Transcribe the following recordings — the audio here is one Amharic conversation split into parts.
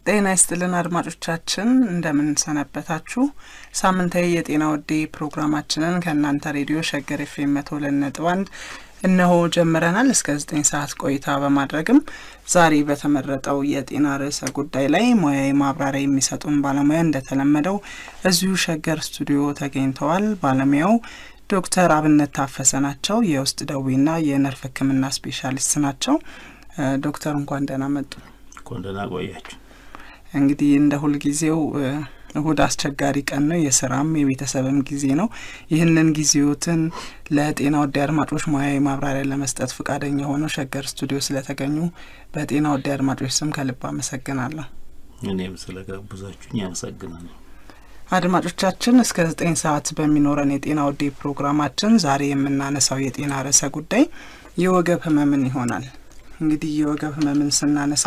ጤና ይስጥልን አድማጮቻችን እንደምን ሰነበታችሁ። ሳምንታዊ የጤና ወዴ ፕሮግራማችንን ከእናንተ ሬዲዮ ሸገር ኤፍኤም 102.1 እነሆ ጀምረናል። እስከ 9 ሰዓት ቆይታ በማድረግም ዛሬ በተመረጠው የጤና ርዕሰ ጉዳይ ላይ ሙያዊ ማብራሪያ የሚሰጡን ባለሙያ እንደተለመደው እዚሁ ሸገር ስቱዲዮ ተገኝተዋል። ባለሙያው ዶክተር አብነት ታፈሰ ናቸው። የውስጥ ደዌና የነርቭ ሕክምና ስፔሻሊስት ናቸው። ዶክተር እንኳን ደህና መጡ። እንኳን ደህና ቆያችሁ። እንግዲህ እንደ ሁሉ ጊዜው እሁድ አስቸጋሪ ቀን ነው፣ የስራም የቤተሰብም ጊዜ ነው። ይህንን ጊዜዎትን ለጤና ወዴ አድማጮች ሙያዊ ማብራሪያ ለመስጠት ፈቃደኛ ሆነው ሸገር ስቱዲዮ ስለተገኙ በጤና ወዴ አድማጮች ስም ከልብ አመሰግናለሁ። እኔም ስለጋበዛችሁኝ አመሰግናለሁ። አድማጮቻችን እስከ 9 ሰዓት በሚኖረን የጤና ወዴ ፕሮግራማችን ዛሬ የምናነሳው የጤና ርዕሰ ጉዳይ የወገብ ህመምን ይሆናል። እንግዲህ የወገብ ህመምን ስናነሳ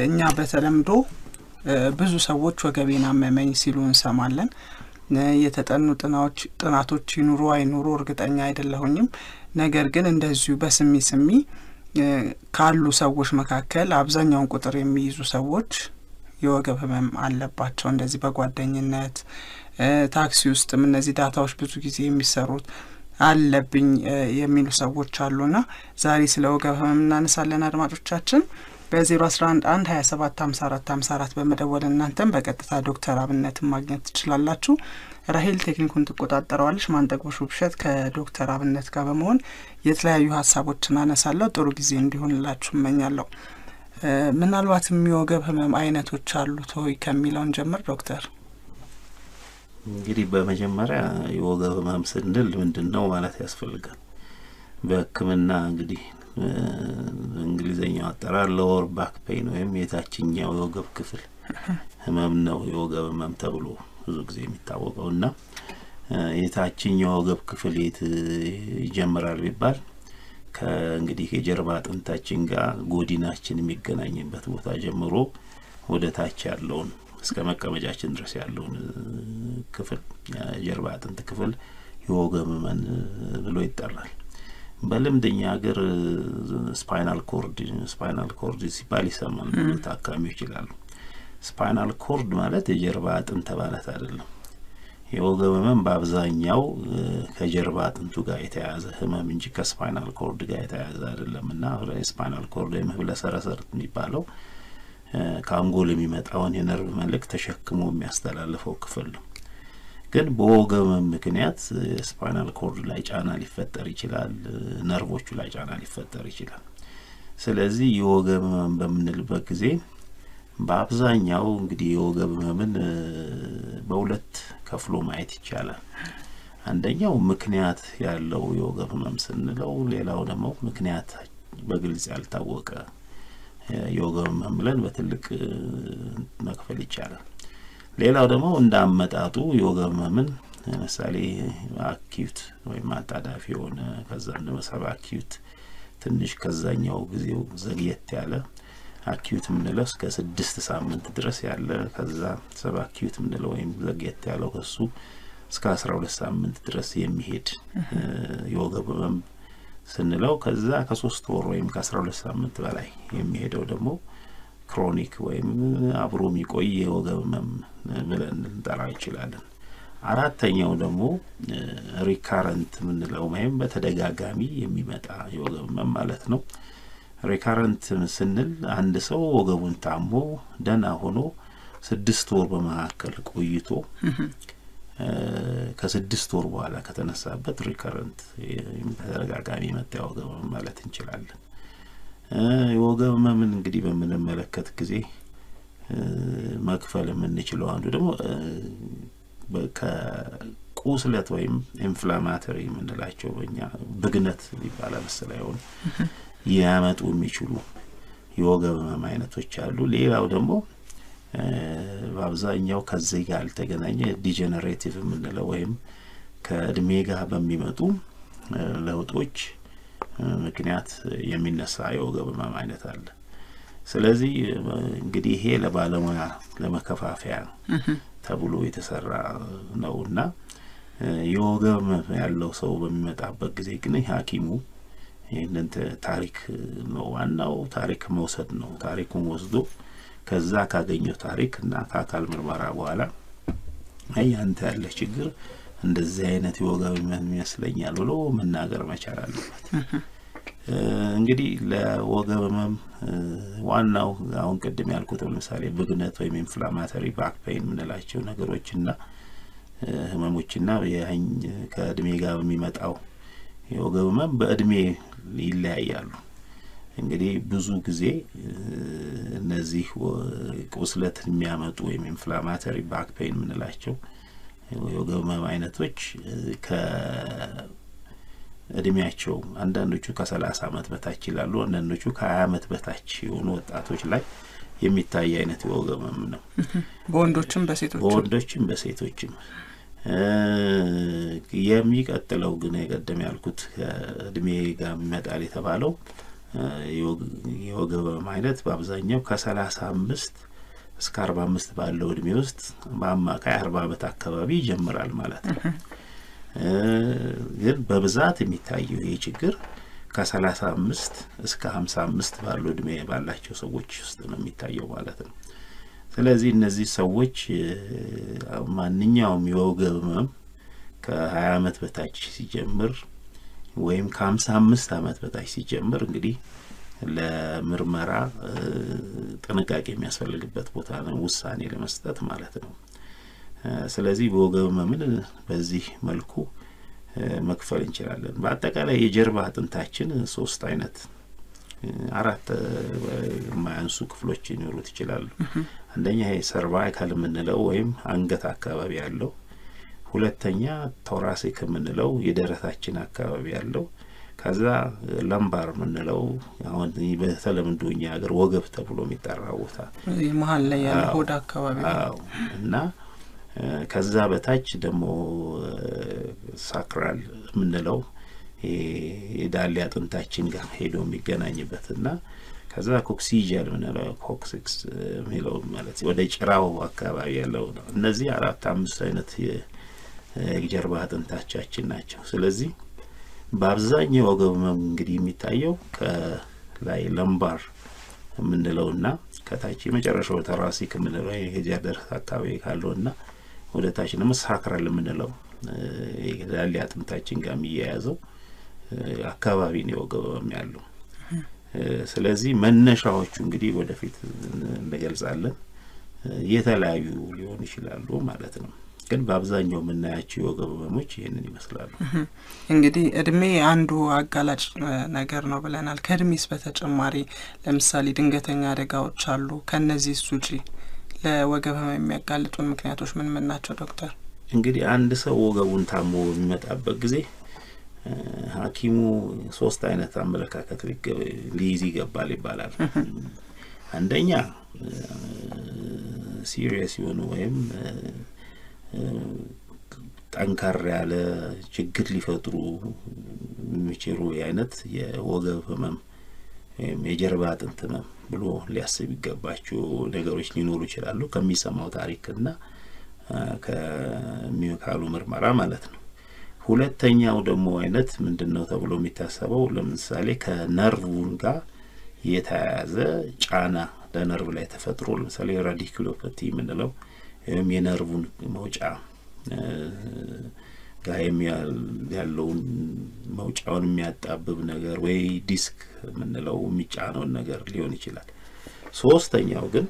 እኛ በተለምዶ ብዙ ሰዎች ወገቤን አመመኝ ሲሉ እንሰማለን። የተጠኑ ጥናቶች ይኑሩ አይኑሩ እርግጠኛ አይደለሁኝም። ነገር ግን እንደዚሁ በስሚ ካሉ ሰዎች መካከል አብዛኛውን ቁጥር የሚይዙ ሰዎች የወገብ ህመም አለባቸው። እንደዚህ በጓደኝነት ታክሲ ውስጥም እነዚህ ዳታዎች ብዙ ጊዜ የሚሰሩት አለብኝ የሚሉ ሰዎች አሉና ዛሬ ስለ ወገብ ህመም እናነሳለን። አድማጮቻችን በ011-127-54-54 በመደወል እናንተም በቀጥታ ዶክተር አብነትን ማግኘት ትችላላችሁ። ራሄል ቴክኒኩን ትቆጣጠረዋለች። ማንጠቅቦሽ ውብሸት ከዶክተር አብነት ጋር በመሆን የተለያዩ ሀሳቦችን አነሳለሁ። ጥሩ ጊዜ እንዲሆንላችሁ እመኛለሁ። ምናልባት የወገብ ህመም አይነቶች አሉት ወይ ከሚለውን ጀምር ዶክተር። እንግዲህ በመጀመሪያ የወገብ ህመም ስንል ምንድነው ማለት ያስፈልጋል። በህክምና እንግዲህ እንግሊዘኛው አጠራር ሎወር ባክ ፔን ወይም የታችኛው የወገብ ክፍል ህመም ነው የወገብ ህመም ተብሎ ብዙ ጊዜ የሚታወቀውና የታችኛው የወገብ ክፍል ይጀምራል ቢባል ከእንግዲህ የጀርባ አጥንታችን ጋር ጎዲናችን የሚገናኝበት ቦታ ጀምሮ ወደ ታች ያለውን እስከ መቀመጫችን ድረስ ያለውን ክፍል የጀርባ አጥንት ክፍል የወገብ ህመም ብሎ ይጠራል። በልምድኛ ሀገር ስፓይናል ኮርድ ሲባል ይሰማል ታካሚዎች ይላሉ። ስፓይናል ኮርድ ማለት የጀርባ አጥንት ማለት አይደለም። የወገብ ህመም በአብዛኛው ከጀርባ አጥንቱ ጋር የተያያዘ ህመም እንጂ ከስፓይናል ኮርድ ጋር የተያያዘ አይደለምና ስፓይናል ኮርድ የመህብለሰረሰር የሚባለው ከአንጎል የሚመጣውን የነርቭ መልእክት ተሸክሞ የሚያስተላልፈው ክፍል ነው። ግን በወገብ ምክንያት ስፓይናል ኮርድ ላይ ጫና ሊፈጠር ይችላል፣ ነርቮቹ ላይ ጫና ሊፈጠር ይችላል። ስለዚህ የወገብ ህመም በምንልበት ጊዜ በአብዛኛው እንግዲህ የወገብ ህመምን በሁለት ከፍሎ ማየት ይቻላል። አንደኛው ምክንያት ያለው የወገብ ህመም ስንለው፣ ሌላው ደግሞ ምክንያት በግልጽ ያልታወቀ የወገብ ህመም ብለን በትልቅ መክፈል ይቻላል። ሌላው ደግሞ እንዳመጣጡ የወገብ ህመምን ለምሳሌ አኪዩት ወይም አጣዳፊ የሆነ ከዛ ደግሞ ሰብ አኪዩት ትንሽ ከዛኛው ጊዜው ዘግየት ያለ አኪዩት ምንለው እስከ 6 ሳምንት ድረስ ያለ፣ ከዛ ሰብ አኪዩት ምንለው ወይም ዘግየት ያለው ከሱ እስከ 12 ሳምንት ድረስ የሚሄድ የወገብ ህመም ስንለው፣ ከዛ ከ3 ወር ወይም ከ12 ሳምንት በላይ የሚሄደው ደግሞ ክሮኒክ ወይም አብሮ የሚቆይ የወገብ ህመም ብለን እንጠራ ይችላለን። አራተኛው ደግሞ ሪካረንት ምንለው ወይም በተደጋጋሚ የሚመጣ የወገብ ህመም ማለት ነው። ሪካረንት ስንል አንድ ሰው ወገቡን ታሞ ደህና ሆኖ 6 ወር በመካከል ቆይቶ ከ6 ወር በኋላ ከተነሳበት ሪካረንት በተደጋጋሚ መጣ የወገብ ህመም ማለት እንችላለን። የወገብ ህመምን እንግዲህ በምንመለከት ጊዜ መክፈል የምንችለው አንዱ ደግሞ ከቁስለት ወይም ኢንፍላማቶሪ የምንላቸው በእኛ ብግነት ይባላል መሰለኝ ያመጡ የሚችሉ የወገብ ህመም አይነቶች አሉ። ሌላው ደግሞ በአብዛኛው ከዚህ ጋር ያልተገናኘ ዲጀነሬቲቭ የምንለው ወይም ከእድሜ ጋር በሚመጡ ለውጦች ምክንያት የሚነሳ የወገብ ህመም አይነት አለ። ስለዚህ እንግዲህ ይሄ ለባለሙያ ለመከፋፈያ ተብሎ የተሰራ ነውና የወገብ ያለው ሰው በሚመጣበት ጊዜ ግን ሐኪሙ ይሄንን ታሪክ ነው ዋናው ታሪክ መውሰድ ነው። ታሪኩን ወስዶ ከዛ ካገኘው ታሪክና ከአካል ምርመራ በኋላ አንተ ያለ ችግር እንደዚህ አይነት የወገብ ህመም ይመስለኛል ብሎ መናገር መቻል አለበት። እንግዲህ ለወገብ ህመም ዋናው አሁን ቀደም ያልኩት ለምሳሌ ብግነት ወይም ኢንፍላማቶሪ ባክ ፔን ምንላቸው ነገሮችና ህመሞችና ከእድሜ ጋር የሚመጣው የወገብ ህመም በእድሜ ይለያያሉ። እንግዲህ ብዙ ጊዜ እነዚህ ቁስለት የሚያመጡ ወይም ኢንፍላማቶሪ ባክ ፔን ምንላቸው የወገብ ህመም አይነቶች ከእድሜያቸው አንዳንዶቹ ከ30 አመት በታች ይላሉ፣ አንዳንዶቹ ከ20 አመት በታች የሆኑ ወጣቶች ላይ የሚታይ አይነት የወገብ ህመም ነው። በወንዶችም በሴቶችም የሚቀጥለው ግን የቀደም ያልኩት ከእድሜ ጋር የሚመጣል የተባለው የወገብ ህመም አይነት በአብዛኛው ከ35 እስከ 45 ባለው እድሜ ውስጥ በአማካይ 40 አመት አካባቢ ይጀምራል ማለት ነው። ግን በብዛት የሚታየው ይሄ ችግር ከ35 እስከ 55 ባለው እድሜ ባላቸው ሰዎች ውስጥ ነው የሚታየው ማለት ነው። ስለዚህ እነዚህ ሰዎች ማንኛውም የወገብ ህመም ከ20 አመት በታች ሲጀምር ወይም ከ55 አመት በታች ሲጀምር እንግዲህ ለምርመራ ጥንቃቄ የሚያስፈልግበት ቦታ ነው ውሳኔ ለመስጠት ማለት ነው። ስለዚህ በወገብ ህመምን በዚህ መልኩ መክፈል እንችላለን። በአጠቃላይ የጀርባ አጥንታችን 3 አይነት 4 ማያንሱ ክፍሎች ሊኖሩት ይችላሉ። አንደኛ ሰርቫይካል የምንለው ወይም አንገት አካባቢ ያለው፣ ሁለተኛ ቶራሲክ የምንለው የደረታችን አካባቢ ያለው፣ ከዛ ለምባር የምንለው አሁን በተለምዶኛ ሀገር ወገብ ተብሎ የሚጠራው ቦታ መሃል ላይ ያለው ሆድ አካባቢ እና ከዛ በታች ደግሞ ሳክራል የምንለው የዳሌ አጥንታችን ጋር ሄዶ የሚገናኝበትና ከዛ ኮክሲጂያል የምንለው ኮክሲክስ የሚለው ማለት ወደ ጭራው አካባቢ ያለው ነው። እነዚህ 4-5 አይነት የጀርባ አጥንታችን ናቸው። ስለዚህ በአብዛኛው ወገብ ህመም እንግዲህ የሚታየው ከላይ ለምባር የምንለውና ከታች የመጨረሻው ቶራሲክ የምንለው የደረት አካባቢ ካለውና ወደ ታች ደግሞ ሳክራል የምንለው የዳሌ አጥንታችን ጋር የሚያያዘው አካባቢ ነው ወገብ ህመም ያለው። ስለዚህ መነሻዎቹ እንግዲህ ወደፊት እንገልጻለን የተለያዩ ሊሆኑ ይችላሉ ማለት ነው። ግን በአብዛኛው የምናያቸው የወገብ ህመሞች ይሄንን ይመስላሉ። እንግዲህ እድሜ አንዱ አጋላጭ ነገር ነው ብለናል። ከእድሜስ በተጨማሪ ለምሳሌ ድንገተኛ አደጋዎች አሉ። ከነዚህ ውጪ ለወገብ ህመም የሚያጋልጡ ምክንያቶች ምን ናቸው ዶክተር? እንግዲህ አንድ ሰው ወገቡን ታሞ በሚመጣበት ጊዜ ሐኪሙ 3 አይነት አመለካከት ሊይዝ ይገባል ይባላል። አንደኛ ሲሪየስ የሆኑ ወይም ጠንካራ ያለ ችግር ሊፈጥሩ የሚችሉ አይነት የወገብ ህመም ወይም የጀርባ አጥንት ህመም ብሎ ሊያስብ ይገባቸው ነገሮች ሊኖሩ ይችላሉ ከሚሰማው ታሪክና ከሚካሉ ምርመራ ማለት ነው። ሁለተኛው ደግሞ አይነት ምንድነው ተብሎ የሚታሰበው ለምሳሌ ከነርቭን ጋር የተያያዘ ጫና ለነርቭ ላይ ተፈጥሮ ለምሳሌ ራዲኩሎፓቲ ምንለው ወይም የነርቭን መውጫ ጋር ያለው መውጫውን የሚያጣብብ ነገር ወይ ዲስክ ምንለው የሚጫነው ነገር ሊሆን ይችላል። ሶስተኛው ግን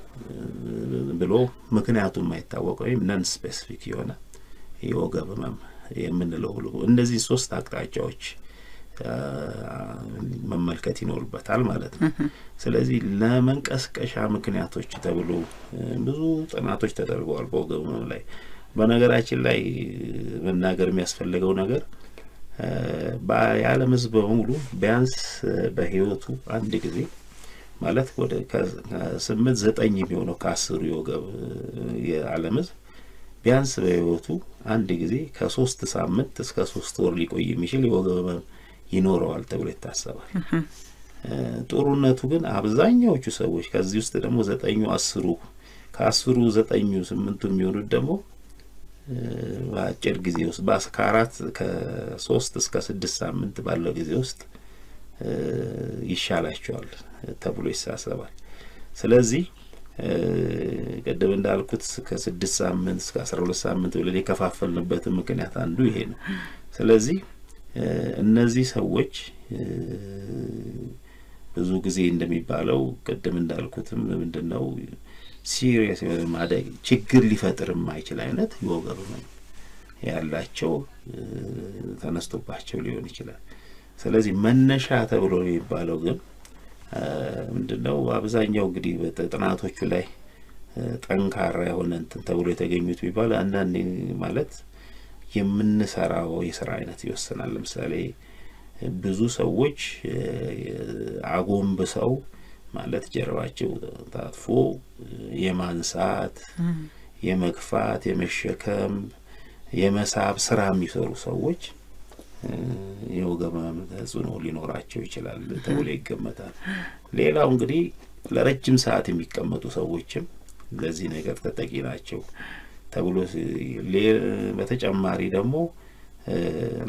ብሎ ምክንያቱም የማይታወቀው ወይም ነን ስፔሲፊክ የሆነ የወገብ ህመም የምንለው ብሎ እነዚህ 3 አቅጣጫዎች መመልከት ይኖርበታል ማለት ነው። ስለዚህ ለመንቀስቀሻ ምክንያቶች ተብሎ ብዙ ጥናቶች ተደርገዋል በወገብ ህመም ላይ። በነገራችን ላይ መናገር የሚያስፈልገው ነገር በዓለም ህዝብ በሙሉ ቢያንስ በህይወቱ አንድ ጊዜ ማለት ወደ 8-9 የሚሆነው ከ10 የወገብ የዓለም ህዝብ ቢያንስ በህይወቱ አንድ ጊዜ ከ3 ሳምንት እስከ 3 ወር ሊቆይ የሚችል የወገብ ህመም ይኖረዋል ተብሎ ይታሰባል። ጥሩነቱ ግን አብዛኛዎቹ ሰዎች ከዚህ ውስጥ ደግሞ 9-10 ከ10 9-8 የሚሆኑት ደግሞ በአጭር ጊዜ ውስጥ ከ3 እስከ 6 ሳምንት ባለው ጊዜ ውስጥ ይሻላቸዋል ተብሎ ይታሰባል። ስለዚህ ቀደም እንዳልኩት ከ6 ሳምንት እስከ 12 ሳምንት ብለን የከፋፈልንበት ምክንያት አንዱ ይሄ ነው። ስለዚህ እነዚህ ሰዎች ብዙ ጊዜ እንደሚባለው ቀደም እንዳልኩትም ምንድነው ሲሪየስ ማደግ ችግር ሊፈጥር የማይችል አይነት የወገብ ህመም ያላቸው ተነስቶባቸው ሊሆን ይችላል። ስለዚህ መነሻ ተብሎ የሚባለው ግን ምንድነው አብዛኛው እንግዲህ በጥናቶቹ ላይ ጠንካራ የሆነ እንትን ተብሎ የተገኙት ቢባል አንዳንዴ ማለት የምንሰራው የሥራ አይነት ይወስናል። ለምሳሌ ብዙ ሰዎች አጎንብሰው ማለት ጀርባቸው ታጥፎ የማንሳት የመግፋት የመሸከም የመሳብ ስራ የሚሰሩ ሰዎች የወገብ ህመም ተጽዕኖ ሊኖራቸው ይችላል ተብሎ ይገመታል። ሌላው እንግዲህ ለረጅም ሰዓት የሚቀመጡ ሰዎችም ለዚህ ነገር ተጠቂ ናቸው ተብሎ በተጨማሪ ደግሞ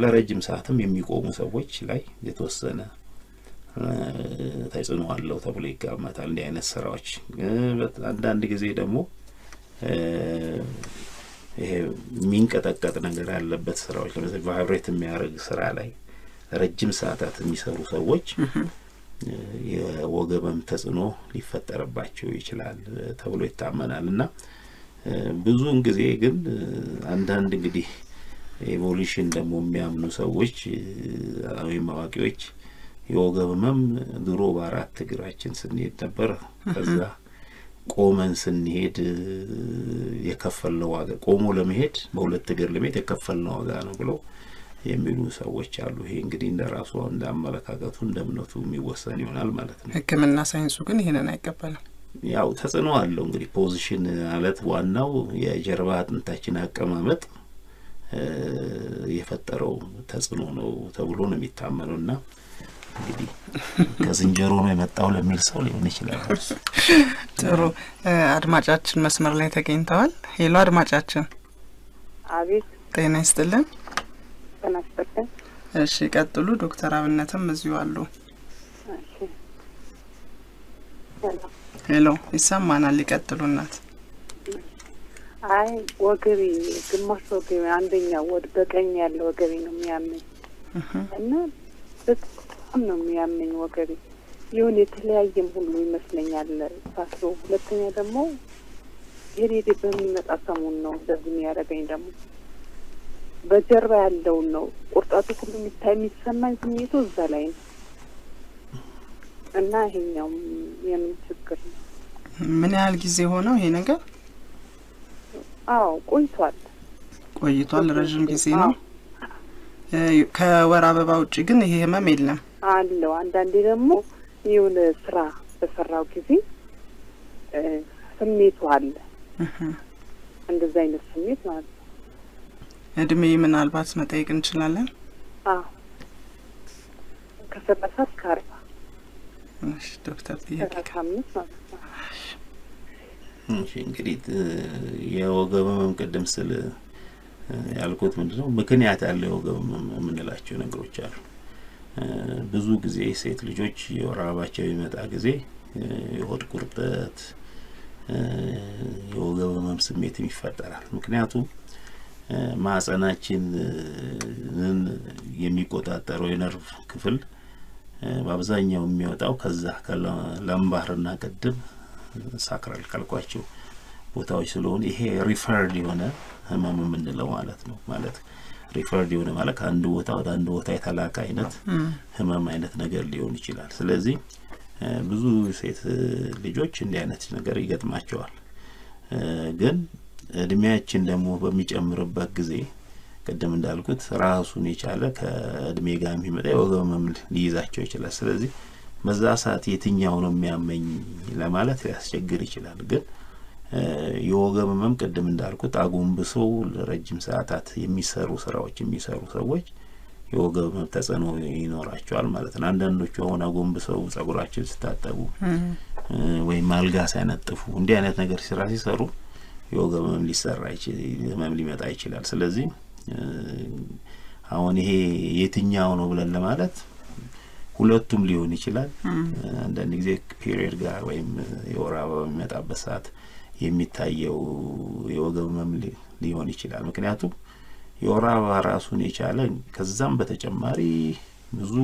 ለረጅም ሰዓትም የሚቆሙ ሰዎች ላይ የተወሰነ ተጽዕኖ አለው ተብሎ ይገመታል። እንዲህ አይነት ስራዎች አንዳንድ ጊዜ ደግሞ ይሄ የሚንቀጠቀጥ ነገር ያለበት ስራዎች ለምሳሌ ቫይብሬት የሚያደርግ ስራ ላይ ረጅም ሰዓታት የሚሰሩ ሰዎች የወገብም ተጽዕኖ ሊፈጠርባቸው ይችላል ተብሎ ይታመናልና ብዙውን ጊዜ ግን አንዳንድ እንግዲህ ኤቮሉሽን ደግሞ የሚያምኑ ሰዎች ወይም አዋቂዎች የወገብ ህመም ድሮ በአራት እግራችን ስንሄድ ነበር፣ ከዛ ቆመን ስንሄድ የከፈልነው ዋጋ ቆሞ ለመሄድ በሁለት እግር ለመሄድ የከፈልነው ዋጋ ነው ብለው የሚሉ ሰዎች አሉ። ይሄ እንግዲህ እንደራሱ እንዳመለካከቱ እንደምነቱ የሚወሰን ይሆናል ማለት ነው። ህክምና ሳይንሱ ግን ይሄንን አይቀበልም። ያው ተጽዕኖ አለው እንግዲህ ፖዚሽን ማለት ዋናው የጀርባ አጥንታችን አቀማመጥ የፈጠረው ተጽዕኖ ነው ተብሎ ነው የሚታመነውና እንግዲህ ከዝንጀሮ ነው የመጣው ለሚል ሰው ሊሆን ይችላል። ጥሩ አድማጫችን መስመር ላይ ተገኝተዋል። ሄሎ አድማጫችን። አቤት። ጤና ይስጥልን። ጤና ይስጥልን። እሺ ቀጥሉ። ዶክተር አብነትም እዚሁ አሉ። እሺ ሄሎ ይሰማናል። ይቀጥሉ እናት። አይ ወገቤ ግማሽ ወገቤ አንደኛው ወደ በቀኝ ያለው ወገቤ ነው የሚያመኝ እና በጣም ነው የሚያመኝ ወገቤ ይሁን የተለያየም ሁሉ ይመስለኛል ታስሮ። ሁለተኛ ደግሞ የሬዲ በሚመጣ ሰሞን ነው እንደዚህ የሚያደርገኝ። ደግሞ በጀርባ ያለው ነው ቁርጠቱ ሁሉ የሚሰማኝ ስሜቱ እዛ ላይ ነው እና ይሄኛው የምን ችግር ነው? ምን ያህል ጊዜ ሆነው ይሄ ነገር? አዎ ቆይቷል። ረጅም ጊዜ ነው። ከወር አበባ ውጪ ግን ይሄ ህመም የለም አለው። አንዳንዴ ደግሞ የሆነ ስራ በሰራው ጊዜ ስሜቱ አለ። እንደዛ አይነት ስሜት ማለት ነው። እድሜ ምናልባት መጠየቅ እንችላለን? አዎ ከ30 እስከ 40። እሺ ዶክተር ጥያቄ እሺ እንግዲህ የወገብ ህመም ቅድም ስለ ያልኩት ምንድነው ምክንያት ያለው የወገብ ህመም የምንላቸው ነገሮች አሉ። ብዙ ጊዜ ሴት ልጆች የወር አበባቸው የሚመጣ ጊዜ የሆድ ቁርጠት የወገብ ህመም ስሜት ይፈጠራል። ምክንያቱም ማህፀናችንን የሚቆጣጠረው የነርቭ ክፍል በአብዛኛው የሚወጣው ከዛ ከለምባርና ቅድም ሳክራል ካልኳቸው ቦታዎች ስለሆነ ይሄ ሪፈርድ የሆነ ህመም የምንለው ማለት ነው። ማለት ሪፈርድ የሆነ ማለት አንድ ቦታ ወደ አንድ ቦታ የተላከ አይነት ህመም አይነት ነገር ሊሆን ይችላል። ስለዚህ ብዙ ሴት ልጆች እንዲህ አይነት ነገር ይገጥማቸዋል። ግን እድሜያችን ደግሞ በሚጨምርበት ጊዜ ቀደም እንዳልኩት ራሱን የቻለ ከእድሜ ጋር የሚመጣ የወገብ ህመም ሊይዛቸው ይችላል። ስለዚህ በዛ ሰዓት የትኛው ነው የሚያመኝ ለማለት ሊያስቸግር ይችላል። ግን የወገብ ህመም ቀደም እንዳልኩት አጎንብሰው ለረጅም ሰዓታት የሚሰሩ ስራዎች የሚሰሩ ሰዎች የወገብ ህመም ተጽዕኖ ይኖራቸዋል ማለት ነው። አንዳንዶቹ አሁን አጎንብሰው ጸጉራቸውን ሲታጠቡ ወይም አልጋ ሲያነጥፉ እንዲህ አይነት ነገር ስራ ሲሰሩ የወገብ ህመም ሊመጣ ይችላል። ስለዚህ አሁን ይሄ የትኛው ነው ብለን ለማለት ሁለቱም ሊሆን ይችላል። አንዳንድ ጊዜ ፔሪየድ ጋር ወይም የወር አበባ በሚመጣበት ሰዓት የሚታየው የወገብ ህመም ሊሆን ይችላል። ምክንያቱም የወር አበባ ራሱን የቻለ ከዛም በተጨማሪ ብዙ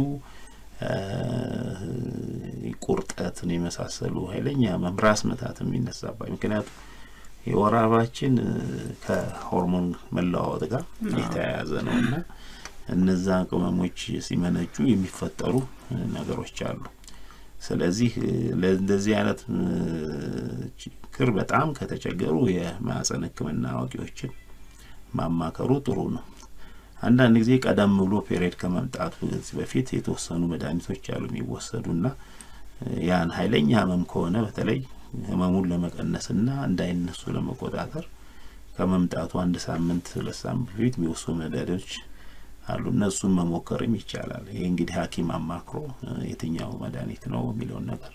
ቁርጠትን የመሳሰሉ ኃይለኛ ራስ ምታትም ይነሳባል። ምክንያቱም የወር አበባችን ከሆርሞን መለዋወጥ ጋር የተያያዘ ነውና እነዛ ቅመሞች ሲመነጩ የሚፈጠሩ ነገሮች አሉ። ስለዚህ ለዚህ አይነት ችግር በጣም ከተቸገሩ የማህፀን ህክምና አዋቂዎችን ማማከሩ ጥሩ ነው። አንዳንድ ጊዜ ቀደም ብሎ ፔሪየድ ከመምጣቱ በፊት የተወሰኑ መድኃኒቶች አሉ የሚወሰዱና ያን ኃይለኛ ህመም ከሆነ በተለይ ህመሙን ለመቀነስና እንዳይነሱ ለመቆጣጠር ከመምጣቱ 1 ሳምንት 2 ሳምንት በፊት የሚወሰዱ መድኃኒቶች አሉ። እነሱን መሞከርም ይቻላል። ይሄ እንግዲህ ሐኪም አማክሮ የትኛው መድኃኒት ነው የሚለውን ነገር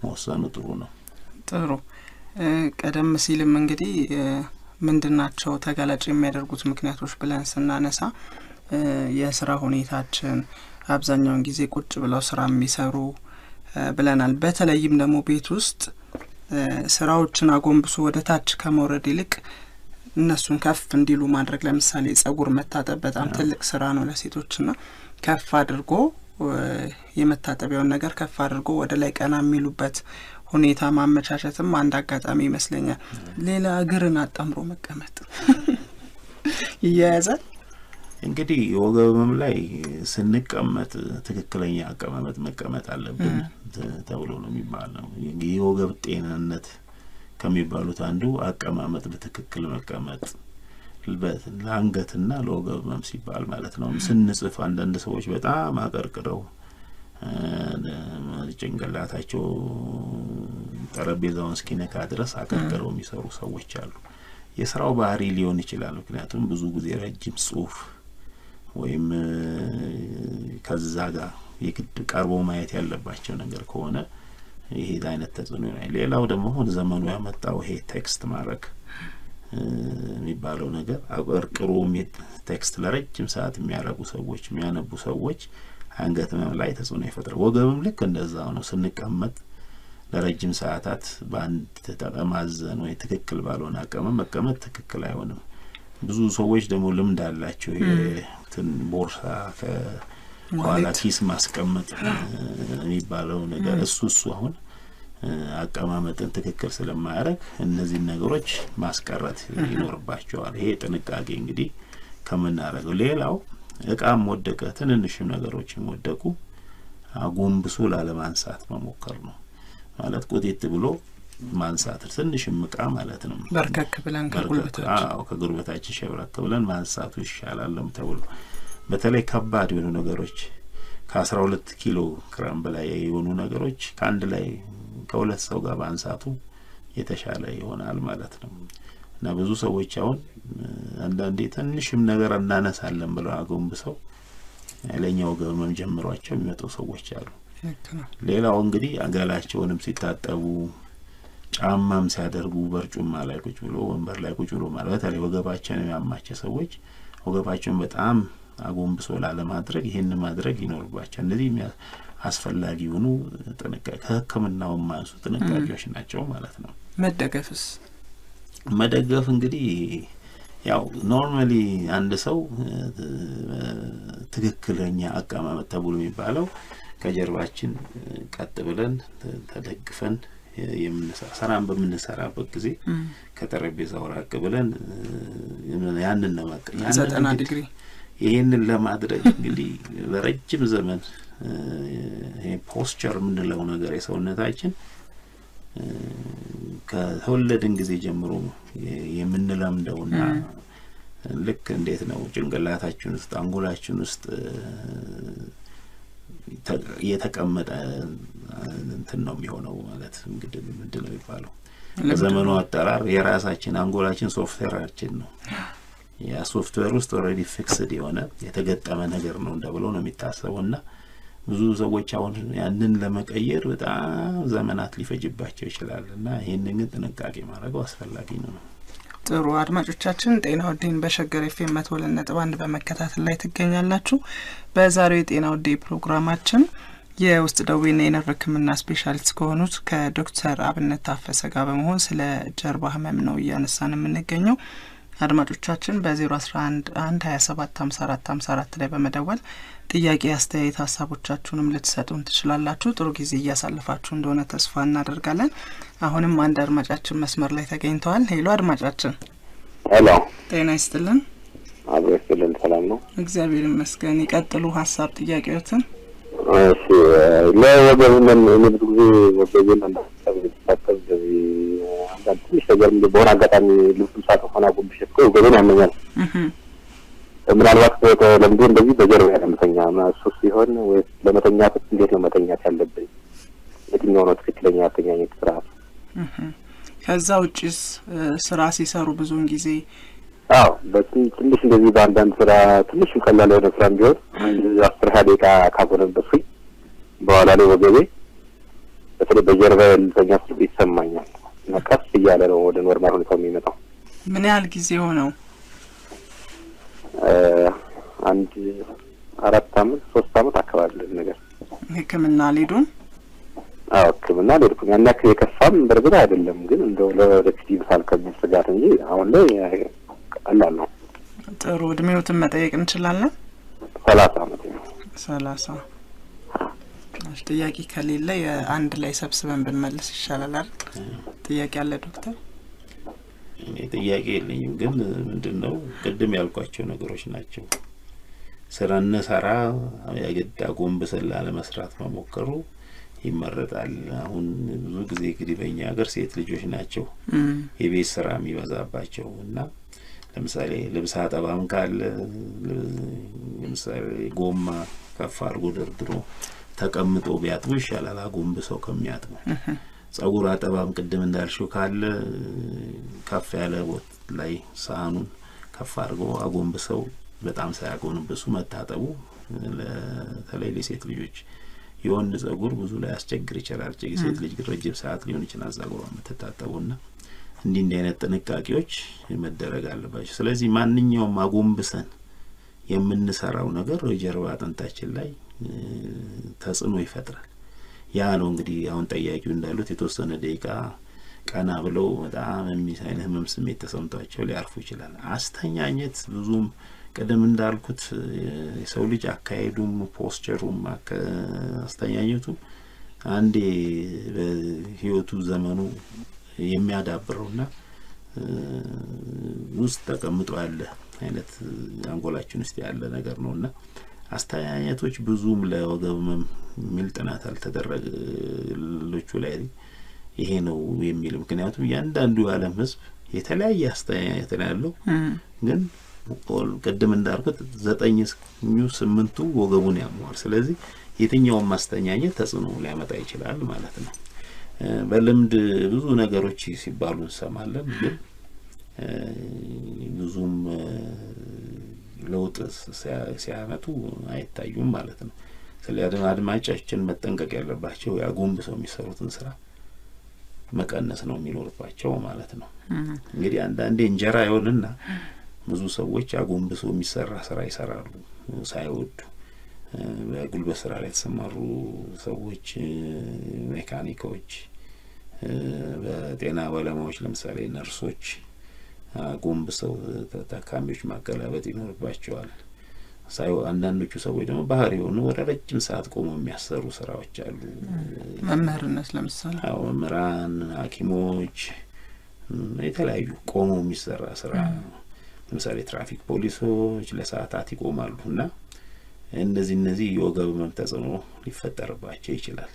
መወሰኑ ጥሩ ነው። ጥሩ። ቀደም ሲልም እንግዲህ ምንድናቸው ተጋላጭ የሚያደርጉት ምክንያቶች ብለን ስናነሳ የስራ ሁኔታችን አብዛኛውን ጊዜ ቁጭ ብለው ስራ የሚሰሩ ብለናል። በተለይም ደግሞ ቤት ውስጥ ስራዎችን አጎንብሶ ወደ ታች ከመውረድ ይልቅ እነሱን ከፍ እንዲሉ ማድረግ፣ ለምሳሌ ጸጉር መታጠብ በጣም ትልቅ ስራ ነው ለሴቶችና ከፍ አድርጎ የመታጠቢያውን ነገር ከፍ አድርጎ ወደ ላይ ቀና የሚሉበት ሁኔታ ማመቻቸትም አንድ አጋጣሚ ይመስለኛል። ሌላ እግርን አጣምሮ መቀመጥ ይያዛል። እንግዲህ የወገብ ህመም ላይ ስንቀመጥ ትክክለኛ አቀማመጥ መቀመጥ አለብን ተብሎ ነው የሚባለው። የወገብ ጤንነት ከሚባሉት አንዱ አቀማመጥ በትክክል መቀመጥ ለአንገትና ለወገብ ህመም ሲባል ማለት ነው። ስንጽፍ አንዳንድ ሰዎች በጣም አቀርቅረው ጭንቅላታቸው ጠረጴዛውን እስኪነካ ድረስ አቀርቅረው የሚሰሩ ሰዎች አሉ። የስራው ባህሪ ሊሆን ይችላል። ምክንያቱም ብዙ ጊዜ ረጅም ጽሁፍ ወይም ከዛ ጋር የግድ ቀርቦ ማየት ያለባቸው ነገር ከሆነ ይሄ አይነት ተጽዕኖ ነው። ሌላው ደግሞ ዘመኑ ያመጣው ይሄ ቴክስት ማድረግ የሚባለው ነገር አቀርቅሮ ቴክስት ለረጅም ሰዓት የሚያረጉ ሰዎች የሚያነቡ ሰዎች አንገት ህመም ላይ ተጽዕኖ ይፈጥራል። ወገብም ልክ እንደዛው ነው። ስንቀመጥ ለረጅም ሰዓታት በአንድ ተጠማዘን ወይ ትክክል ባልሆነ አቀማመጥ መቀመጥ ትክክል አይሆንም። ብዙ ሰዎች ደግሞ ልምድ አላቸው የትን ቦርሳ ከኋላ ኪስ ማስቀመጥ የሚባለው ነገር እሱ አሁን አቀማመጥን ትክክል ስለማያረግ እነዚህ ነገሮች ማስቀረት ይኖርባቸዋል። ይሄ ጥንቃቄ እንግዲህ ከምናረገው ሌላው እቃም ወደቀ ትንንሽም ነገሮችም ወደቁ አጎንብሶ ላለማንሳት መሞከር ነው። ማለት ቁጥጥ ብሎ ማንሳት ትንሽም እቃ ማለት ነው። በርከክ ብለን ከጉልበታችን ሸብረክ ብለን ማንሳቱ ይሻላል ተብሎ በተለይ ከባድ የሆኑ ነገሮች ከ12 ኪሎ ግራም በላይ የሆኑ ነገሮች ከአንድ ላይ ከሁለት ሰው ጋር ማንሳቱ የተሻለ ይሆናል ማለት ነው። እና ብዙ ሰዎች አሁን አንዳንዴ ትንሽም ነገር እናነሳለን ብለው አጎንብሰው ያለኛው ገመም ጀምሯቸው የሚመጡ ሰዎች አሉ። ሌላው እንግዲህ አገላቸውንም ሲታጠቡ ጫማም ሲያደርጉ በርጩማ ላይ ቁጭ ብሎ ወንበር ላይ ቁጭ ብሎ ማለት በተለይ ወገባቸውን ያማቸው ሰዎች ወገባቸውን በጣም አጎንብሶ ላለማድረግ ይሄን ማድረግ ይኖርባቸው። እነዚህ አስፈላጊ ሆኑ ጥንቃቄ ከህክምናው ማንሱ ጥንቃቄዎች ናቸው ማለት ነው። መደገፍ እንግዲህ ያው ኖርማሊ አንድ ሰው ትክክለኛ አቀማመጥ ተብሎ የሚባለው ከጀርባችን ቀጥ ብለን ተደግፈን የምንሰራን በምንሰራበት ጊዜ ከጠረጴዛው ራቅ ብለን ያንን ነው ማቀኛ 90 ዲግሪ ይሄንን ለማድረግ እንግዲህ ለረጅም ዘመን ይሄ ፖስቸር ምንለው ነገር የሰውነታችን ከወለድን ጊዜ ጀምሮ የምንለምደውና ልክ እንዴት ነው ጭንቅላታችን ውስጥ አንጎላችን ውስጥ የተቀመጠ እንትን ነው የሚሆነው ማለት እንግዲህ ምንድነው የሚባለው በዘመኑ አጠራር የራሳችን አንጎላችን ሶፍትዌራችን ነው። ያ ሶፍትዌር ውስጥ ኦሬዲ ፊክስድ የሆነ የተገጠመ ነገር ነው እንደብለው ነው የሚታሰበውና ብዙ ሰዎች አሁን ያንን ለመቀየር በጣም ዘመናት ሊፈጅባቸው ይችላልና ይሄንን ጥንቃቄ ማድረግ አስፈላጊ ነው። ጥሩ አድማጮቻችን ጤናው ዲን በሸገር ኤፍኤም 102.1 በመከታተል ላይ ትገኛላችሁ። በዛሬው የጤናው ዲ ፕሮግራማችን የውስጥ ደዌና የነርቭ ሕክምና ስፔሻሊስት ከሆኑት ከዶክተር አብነት ታፈሰ ጋር በመሆን ስለ ጀርባ ህመም ነው እያነሳን የምንገኘው። አድማጮቻችን በ011275454 ላይ በመደወል ጥያቄ፣ አስተያየት፣ ሀሳቦቻችሁንም ልትሰጡን ትችላላችሁ። ጥሩ ጊዜ እያሳለፋችሁ እንደሆነ ተስፋ እናደርጋለን። አሁንም አንድ አድማጫችን መስመር ላይ ተገኝተዋል። ሄሎ አድማጫችን። ሄሎ ጤና ይስጥልን። አብሮ ይስጥልን። ሰላም ነው? እግዚአብሔር ይመስገን። ይቀጥሉ ሀሳብ ጥያቄዎትን። እሺ ለወገብ ምን ብዙ ጊዜ ወገቤን እንዳስተካከል አንዳንድ ትንሽ ነገር በሆነ አጋጣሚ ልብሱ ሳጥፎና ጉብሽት እኮ ወገቤን ያመኛል። ምናልባት ለምዶ እንደዚህ በጀርባ ያለመተኛ እሱ ሲሆን ወይስ ለመተኛት እንዴት ነው መተኛት ያለብኝ? የትኛው ነው ትክክለኛ አተኛኘት ስርዓት? ከዛ ውጭስ ስራ ሲሰሩ ብዙውን ጊዜ ትንሽ እንደዚህ በአንዳንድ ስራ ትንሽ ቀላል የሆነ ስራ ቢሆን 10 ደቂቃ ካጎነበስኩኝ በኋላ ላይ ወገቤ በተለይ በጀርባ ያለተኛ ስል ይሰማኛል እና ቀስ እያለ ነው ወደ ኖርማል ሁኔታው የሚመጣው። ምን ያህል ጊዜ ሆነው? 4 አመት 3 አመት አካባቢ ነገር። ሕክምና አልሄዱም? ሕክምና አልሄድኩም። ያን ያክል የከፋም በርግጥ አይደለም፣ ግን እንደው ለወደፊት ይብሳል ከሚል ስጋት እንጂ አሁን ላይ ቀላል ነው። ጥሩ። እድሜዎትን መጠየቅ እንችላለን? 30 አመት ነው። 30። ጥያቄ ከሌለ አንድ ላይ ሰብስበን ብንመልስ ይሻላል አይደል? ጥያቄ አለ ዶክተር? እኔ ጥያቄ የለኝም፣ ግን ምንድነው ቅድም ያልኳቸው ነገሮች ናቸው። ስራና ሰራ ያገዳ ጎንበሰላ ለመስራት መሞከሩ ይመረጣል። አሁን ብዙ ጊዜ እንግዲህ በእኛ ሀገር ሴት ልጆች ናቸው የቤት ስራ የሚበዛባቸው እና ለምሳሌ ልብስ አጠባም ካለ ለምሳሌ ጎማ ከፍ አድርጎ ደርድሮ ተቀምጦ ቢያጥቡ ይሻላል አጎንብሰው ከሚያጥቡ። ጸጉር አጠባም ቅድም እንዳልሽው ካለ ከፍ ያለ ቦታ ላይ ሳህኑን ከፍ አድርጎ አጎንብሰው በጣም ሳያጎንብሱ መታጠቡ ለተለይ ለሴት ልጆች የወንድ ጸጉር ብዙ ላይ ያስቸግር ይችላል። ሴት ልጅ ረጅም ሰዓት ሊሆን ይችላል ጸጉሯን የምትታጠቡና እንዲህ አይነት ጥንቃቄዎች መደረግ አለባቸው። ስለዚህ ማንኛውም አጎንብሰን የምንሰራው ነገር የጀርባ አጥንታችን ላይ ተጽዕኖ ይፈጥራል። ያ ነው እንግዲህ አሁን ጠያቂው እንዳሉት የተወሰነ ደቂቃ ቀና ብለው በጣም የሚሳይነ ህመም ስሜት ተሰምቷቸው ሊያርፉ ይችላል። አስተኛኘት ብዙም ቀደም እንዳልኩት የሰው ልጅ አካሄዱም ፖስቸሩም አስተኛኘቱ አንዴ በህይወቱ ዘመኑ የሚያዳብረውና ውስጥ ተቀምጦ ያለ አይነት አንጎላችን ውስጥ ያለ ነገር ነውና አስተኛኘቶች ብዙም ለወገብ ህመም የሚል ጥናት አልተደረገሎቹ ላይ ይሄ ነው የሚል። ምክንያቱም ያንዳንዱ የዓለም ህዝብ የተለያየ አስተኛኘት ያለው ግን ቀደም እንዳልኩት 9-8 ወገቡን ያመዋል። ስለዚህ የትኛውም ማስተኛኘት ተጽዕኖ ሊያመጣ ይችላል ማለት ነው። በልምድ ብዙ ነገሮች ሲባሉ እንሰማለን፣ ግን ብዙም ለውጥ ሲያመጡ አይታዩም ማለት ነው። ስለዚህ አድማጮቻችን መጠንቀቅ ያለባቸው ያጎንብሰው የሚሰሩትን ስራ መቀነስ ነው የሚኖርባቸው ማለት ነው። እንግዲህ አንዳንዴ እንጀራ ይሆንና ብዙ ሰዎች አጎንብሰው የሚሰራ ስራ ይሰራሉ ሳይወዱ። በጉልበት ስራ ላይ ተሰማሩ ሰዎች፣ ሜካኒኮች፣ በጤና ባለሙያዎች ለምሳሌ ነርሶች አጎንብሰው ታካሚዎች ማገላበጥ ይኖርባቸዋል። አንዳንዶቹ ሰዎች ደግሞ ባህሪ ሆኖ ወደ ረጅም ሰዓት ቆመው የሚያሰሩ ስራዎች አሉ። መምህርነት ለምሳሌ መምህራን፣ ሐኪሞች የተለያዩ ቆመው የሚሰራ ስራ ለምሳሌ ትራፊክ ፖሊሶች ለሰዓታት ይቆማሉና እነዚህ የወገብ ህመም ተጽዕኖ ሊፈጠርባቸው ይችላል።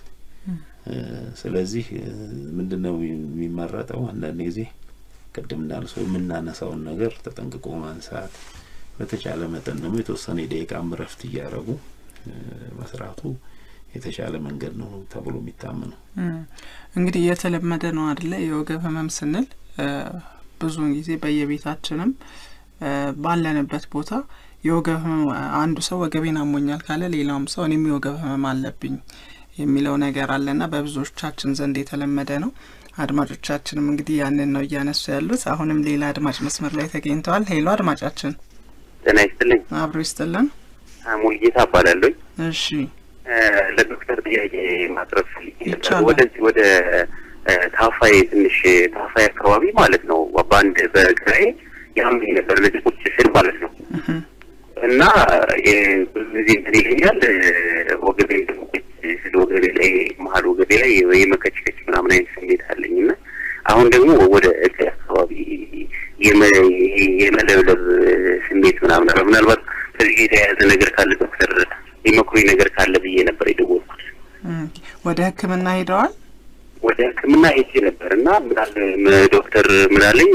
ስለዚህ ምንድነው የሚመረጠው? አንዳንድ ጊዜ ቅድም እንዳልሰው የምናነሳውን ነገር ተጠንቅቆ ማንሳት፣ በተቻለ መጠን ደግሞ የተወሰነ ደቂቃ እረፍት እያደረጉ መስራቱ የተሻለ መንገድ ነው ተብሎ የሚታመነው። እንግዲህ የተለመደ ነው አይደለ? የወገብ ህመም ስንል ብዙውን ጊዜ በየቤታችንም ባለንበት ቦታ የወገብ ህመም አንዱ ሰው ወገቤን አሞኛል ካለ ሌላውም ሰው እኔም የወገብ ህመም አለብኝ የሚለው ነገር አለና በብዙዎቻችን ዘንድ የተለመደ ነው። አድማጮቻችንም እንግዲህ ያንን ነው እያነሱ ያሉት። አሁንም ሌላ አድማጭ መስመር ላይ ተገኝተዋል። ሄሎ አድማጫችን። ጤና ይስጥልኝ። አብሮ ይስጥልን። ሙልጌታ እባላለሁ። እሺ ለዶክተር ጥያቄ ማቅረብ ፈልጌ ወደ ታፋይ ትንሽ ታፋይ አካባቢ ማለት ነው ባንድ በግራይ ያመኝ ነበር ለጥቁጭ ስል ማለት ነው እና እዚህ እንትን ወገቤ ስለ ወገቤ ላይ መሀል ወገቤ ላይ የመከችከች ምናምን አይነት ስሜት አለኝና አሁን ደግሞ ወደ እግሬ አካባቢ የመለብለብ ስሜት ምናልባት ከዚህ የተያያዘ ነገር ካለ ዶክተር የመክሩኝ ነገር ካለ ብዬ ነበር የደወልኩት። ወደ ሕክምና ሄደዋል? ወደ ሕክምና ሄጄ ነበርና ዶክተር ምናለኝ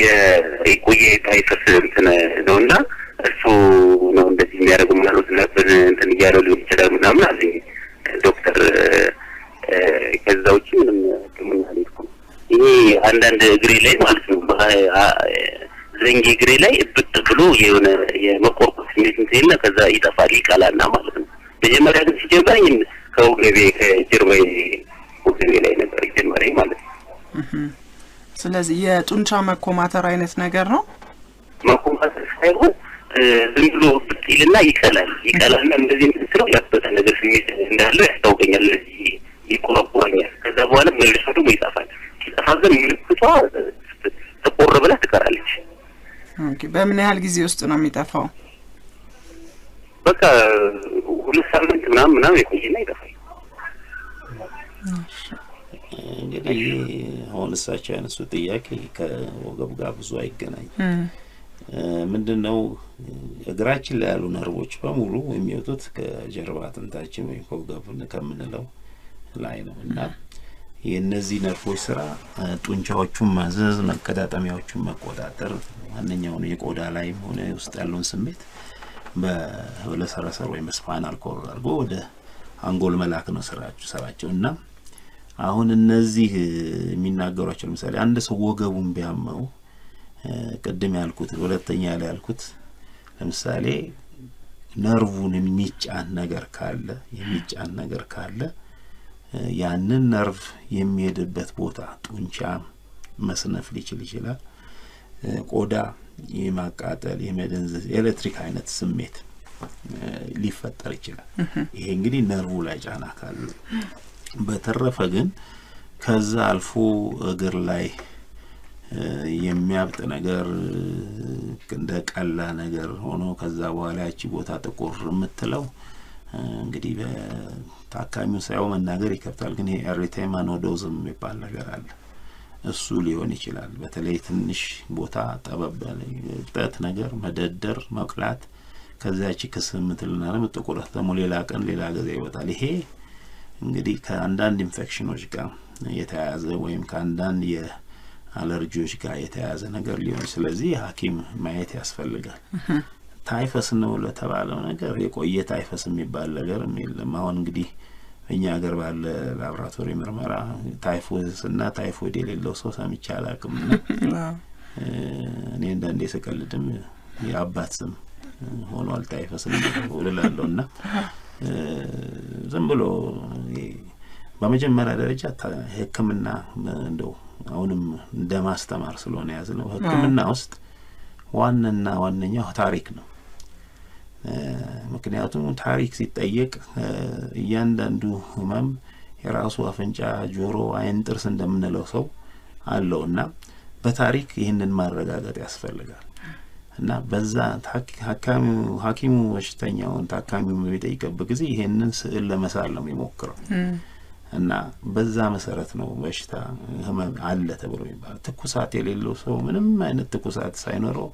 የቆየ ታይፈስ እንትን ነውና እሱ ነው እንደዚህ የሚያደርገው ምናልባት ነበር እንትን እያለው ሊሆን ይችላል ምናምን አለኝ ዶክተር። ከዛ ውጪ ምንም ሕክምና አልሄድኩም። ይሄ አንዳንድ እግሬ ላይ ማለት ነው ዘንጌ እግሬ ላይ እብጥ ብሎ የሆነ የመቆርቆር ስሜት እንትና ከዛ ይጠፋል ይቃላልና ማለት ነው። መጀመሪያ ግን ሲጀምረኝ ከወገቤ ከጀርባዬ ወገቤ ላይ ነበር የጀመረኝ ማለት ነው። ስለዚህ የጡንቻ መኮማተር አይነት ነገር ነው። መኮማተር ሳይሆን ዝም ብሎ ብጥይልና ይቀላልና እንደዚህ እንትስለው ያበጠ ነገር ስሜት እንዳለው ያስታውቀኛል። ለዚህ ይቆረቆረኛል። ከዛ በኋላ መልሶ ደግሞ ይጠፋል። ሲጠፋ ግን ምልክቷ ተቆር ብላ ትቀራለች። ኦኬ። በምን ያህል ጊዜ ውስጥ ነው የሚጠፋው? በቃ 2 ሳምንት ምናምን ይቆይና ይጠፋል። እንግዲህ አሁን እሳቸው ያነሱ ጥያቄ ከወገብ ጋር ብዙ አይገናኝም። ምንድነው እግራችን ላይ ያሉ ነርቮች በሙሉ የሚወጡት ከጀርባ አጥንታችን ወይም ከወገብ ከምንለው ላይ ነው እና የነዚህ ነርቮች ስራ ጡንቻዎቹን ማዘዝ፣ መቀጣጠሚያዎቹን መቆጣጠር፣ ማንኛውም የቆዳ ላይ ሆነ ውስጥ ያለውን ስሜት በለሰረሰር ወይም ስፓይናል ኮርድ አድርጎ ወደ አንጎል መላክ ነው ስራቸው እና አሁን እነዚህ የሚናገሯቸው ለምሳሌ አንድ ሰው ወገቡን ቢያመው ቀደም ያልኩት ሁለተኛ ላይ ያልኩት ለምሳሌ ነርቭን የሚጫን ነገር ካለ ያንን ነርቭ የሚሄድበት ቦታ ጡንቻ መስነፍ ሊችል ይችላል። ቆዳ የማቃጠል የመደንዘዝ ኤሌክትሪክ አይነት ስሜት ሊፈጠር ይችላል። ይሄ እንግዲህ ነርቭ ላይ ጫና ካለ በተረፈ ግን ከዛ አልፎ እግር ላይ የሚያብጥ ነገር እንደ ቀላ ነገር ሆኖ ከዛ በኋላ ያቺ ቦታ ጥቁር የምትለው እንግዲህ በታካሚው ሳይው መናገር ይከብዳል። ግን ይሄ ኤሪቴማ ኖዶዝም የሚባል ነገር አለ። እሱ ሊሆን ይችላል። በተለይ ትንሽ ቦታ ጠበብ እብጠት ነገር መደደር መቅላት ከዛች ክስምትልና ለምጥቁረት ደግሞ ሌላ ቀን ሌላ ጊዜ ይወጣል። ይሄ እንግዲህ ከአንዳንድ ኢንፌክሽኖች ጋር የተያያዘ ወይም ከአንዳንድ የአለርጂዎች ጋር የተያያዘ ነገር ሊሆን ስለዚህ ሐኪም ማየት ያስፈልጋል። ታይፈስ ነው ለተባለው ነገር የቆየ ታይፈስ የሚባል ነገር የለም። አሁን እንግዲህ እኛ ሀገር ባለ ላብራቶሪ ምርመራ ታይፎስ እና ታይፎይድ የሌለው ሰው ሰምቼ አላውቅም። እኔ እንደንዴ ስቀልድም የአባት ስም ሆኗል ታይፈስ እላለሁና ዝም ብሎ በመጀመሪያ ደረጃ ሕክምና እንደው አሁንም እንደማስተማር ስለሆነ ያዝነው ሕክምና ውስጥ ዋነኛው ታሪክ ነው። ምክንያቱም ታሪክ ሲጠየቅ እያንዳንዱ ህመም የራሱ አፍንጫ፣ ጆሮ፣ አይን፣ ጥርስ እንደምንለው ሰው አለውና በታሪክ ይህንን ማረጋገጥ ያስፈልጋል እና በዛ ሐኪሙ በሽተኛውን ታካሚው የሚጠይቅበት ጊዜ ይሄንን ስዕል ለመሳል ነው የሚሞክረው እና በዛ መሰረት ነው በሽታ ህመም አለ ተብሎ ይባላል። ትኩሳት የሌለው ሰው ምንም አይነት ትኩሳት ሳይኖረው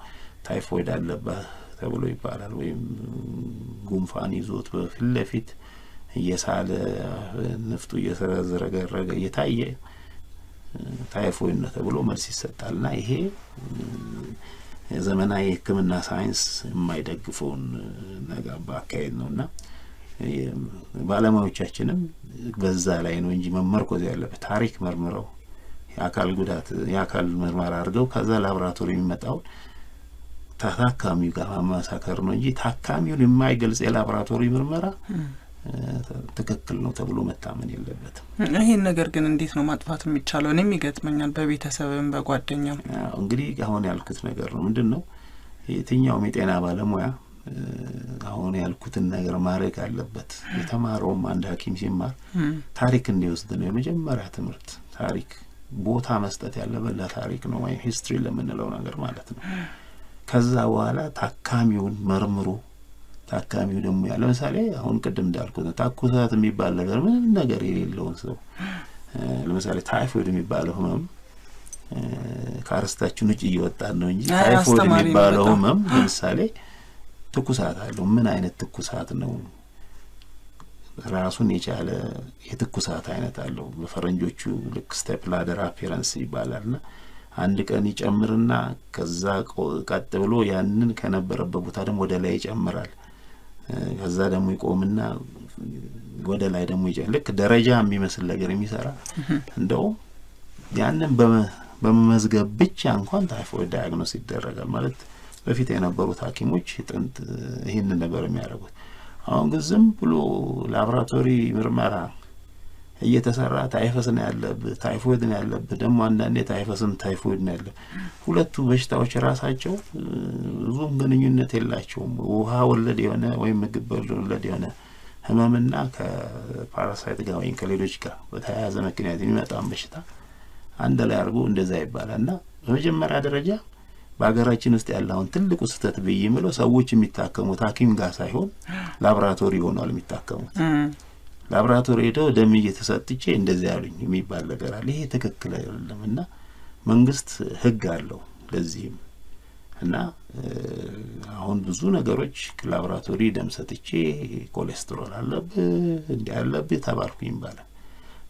ታይፎይድ አለበት ተብሎ ይባላል። ወይም ጉንፋን ይዞት በፊት ለፊት እየሳለ ነፍጡ እየተዘረገረገ እየታየ ታይፎይድ ነው ተብሎ መልስ ይሰጣልና ይሄ የዘመናዊ ሕክምና ሳይንስ የማይደግፈውን ነገር ባካሄድ ነውና ባለሙያዎቻችንም በዛ ላይ ነው እንጂ መመርኮዝ ያለበት ታሪክ መርምረው የአካል ምርመራ አድርገው ከዛ ላብራቶሪ የሚመጣው ታካሚው ጋር ማሳከር ነው እንጂ ታካሚውን የማይገልጽ የላብራቶሪ ምርመራ ትክክል ነው ተብሎ መታመን የለበትም። ይሄን ነገር ግን እንዴት ነው ማጥፋት የሚቻለው? እኔም ይገጥመኛል በቤተሰብም በጓደኛም። እንግዲህ አሁን ያልኩት ነገር ነው ምንድነው የትኛው የጤና ባለሙያ አሁን ያልኩትን ነገር ማድረግ አለበት። የተማረውም አንድ ሐኪም ሲማር ታሪክ እንዲወስድ ነው የመጀመሪያ ትምህርት። ታሪክ ቦታ መስጠት ያለበት ለታሪክ ነው ወይ ሂስትሪ ለምንለው ነገር ማለት ነው። ከዛ በኋላ ታካሚውን መርምሮ ታካሚው ደግሞ ለምሳሌ አሁን ቅድም እንዳልኩት ታኩሳት የሚባል ነገር ምን ነገር የሌለው ሰው ለምሳሌ ታይፎይድ የሚባለው ህመም ካርስታችን ውጭ እየወጣ ነው እንጂ ታይፎይድ የሚባለው ህመም ለምሳሌ ትኩሳት አለው። ምን አይነት ትኩሳት ነው? ራሱን የቻለ የትኩሳት አይነት አለው። በፈረንጆቹ ልክ ስቴፕ ላደር አፒራንስ ይባላልና አንድ ቀን ይጨምርና ከዛ ቀጥ ብሎ ያንን ከነበረበት ቦታ ደግሞ ወደ ላይ ይጨምራል። ከዛ ደግሞ ይቆምና ወደ ላይ ደግሞ ይጨምራል። ልክ ደረጃ የሚመስል ነገር የሚሰራ እንደው ያንን በመመዝገብ ብቻ እንኳን ታይፎይድ ዳያግኖስ ይደረጋል ማለት በፊት የነበሩት ሐኪሞች ጥንት ይሄንን ነበር የሚያደርጉት። አሁን ግን ዝም ብሎ ላብራቶሪ ምርመራ እየተሰራ ታይፈስ ነው ያለበት ታይፎይድ ነው ያለበት ደግሞ አንዳንዴ ታይፈስም ታይፎይድ ነው ያለበት። ሁለቱ በሽታዎች ራሳቸው ብዙም ግንኙነት የላቸውም። ውሃ ወለድ የሆነ ወይም ምግብ ወለድ የሆነ ህመምና ከፓራሳይት ጋር ወይም ከሌሎች ጋር በተያያዘ ምክንያት የሚመጣም በሽታ አንድ ላይ አድርጎ እንደዛ ይባላልና በመጀመሪያ ደረጃ በአገራችን ውስጥ ያለውን ትልቁ ስህተት በየምለው ሰዎች የሚታከሙት ሐኪም ጋር ሳይሆን ላብራቶሪ ሆኗል የሚታከሙት። ላብራቶሪ ሄደው ደም እየተሰጥቼ እንደዚህ ያሉኝ የሚባል ነገር አለ። ይሄ ትክክል አይደለምና መንግስት ህግ አለው ለዚህም እና አሁን ብዙ ነገሮች ላብራቶሪ ደም ሰጥቼ ኮሌስትሮል አለብህ እንዲህ አለብህ ተባልኩኝ ይባላል።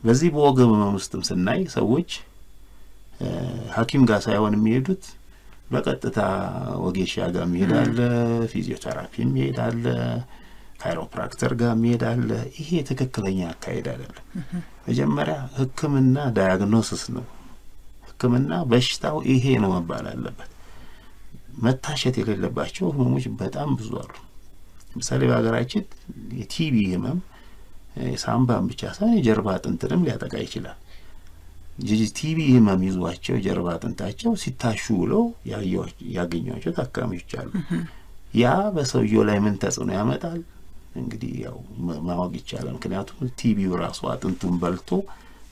በዚህ በወገብ ህመም ውስጥም ስናይ ሰዎች ሐኪም ጋር ሳይሆን የሚሄዱት በቀጥታ ወጌሻ ጋር መሄዳል፣ ፊዚዮቴራፒ መሄዳል፣ ካይሮፕራክተር ጋር መሄዳል። ይሄ ትክክለኛ አካሄድ አይደለም። መጀመሪያ ህክምና ዳያግኖሲስ ነው። ህክምና በሽታው ይሄ ነው መባል አለበት። መታሸት የሌለባቸው ህመሞች በጣም ብዙ አሉ። ለምሳሌ በአገራችን የቲቢ ህመም ሳምባን ብቻ ሳይሆን የጀርባ አጥንትንም ሊያጠቃ ይችላል። ቲቢ ህመም ይዟቸው ጀርባ አጥንታቸው ሲታሹ ብለው ያገኟቸው ታካሚዎች አሉ። ያ በሰውየው ላይ ምን ተጽዕኖ ያመጣል እንግዲህ ያው ማወቅ ይቻላል። ምክንያቱም ቲቢው ራሱ አጥንቱን በልቶ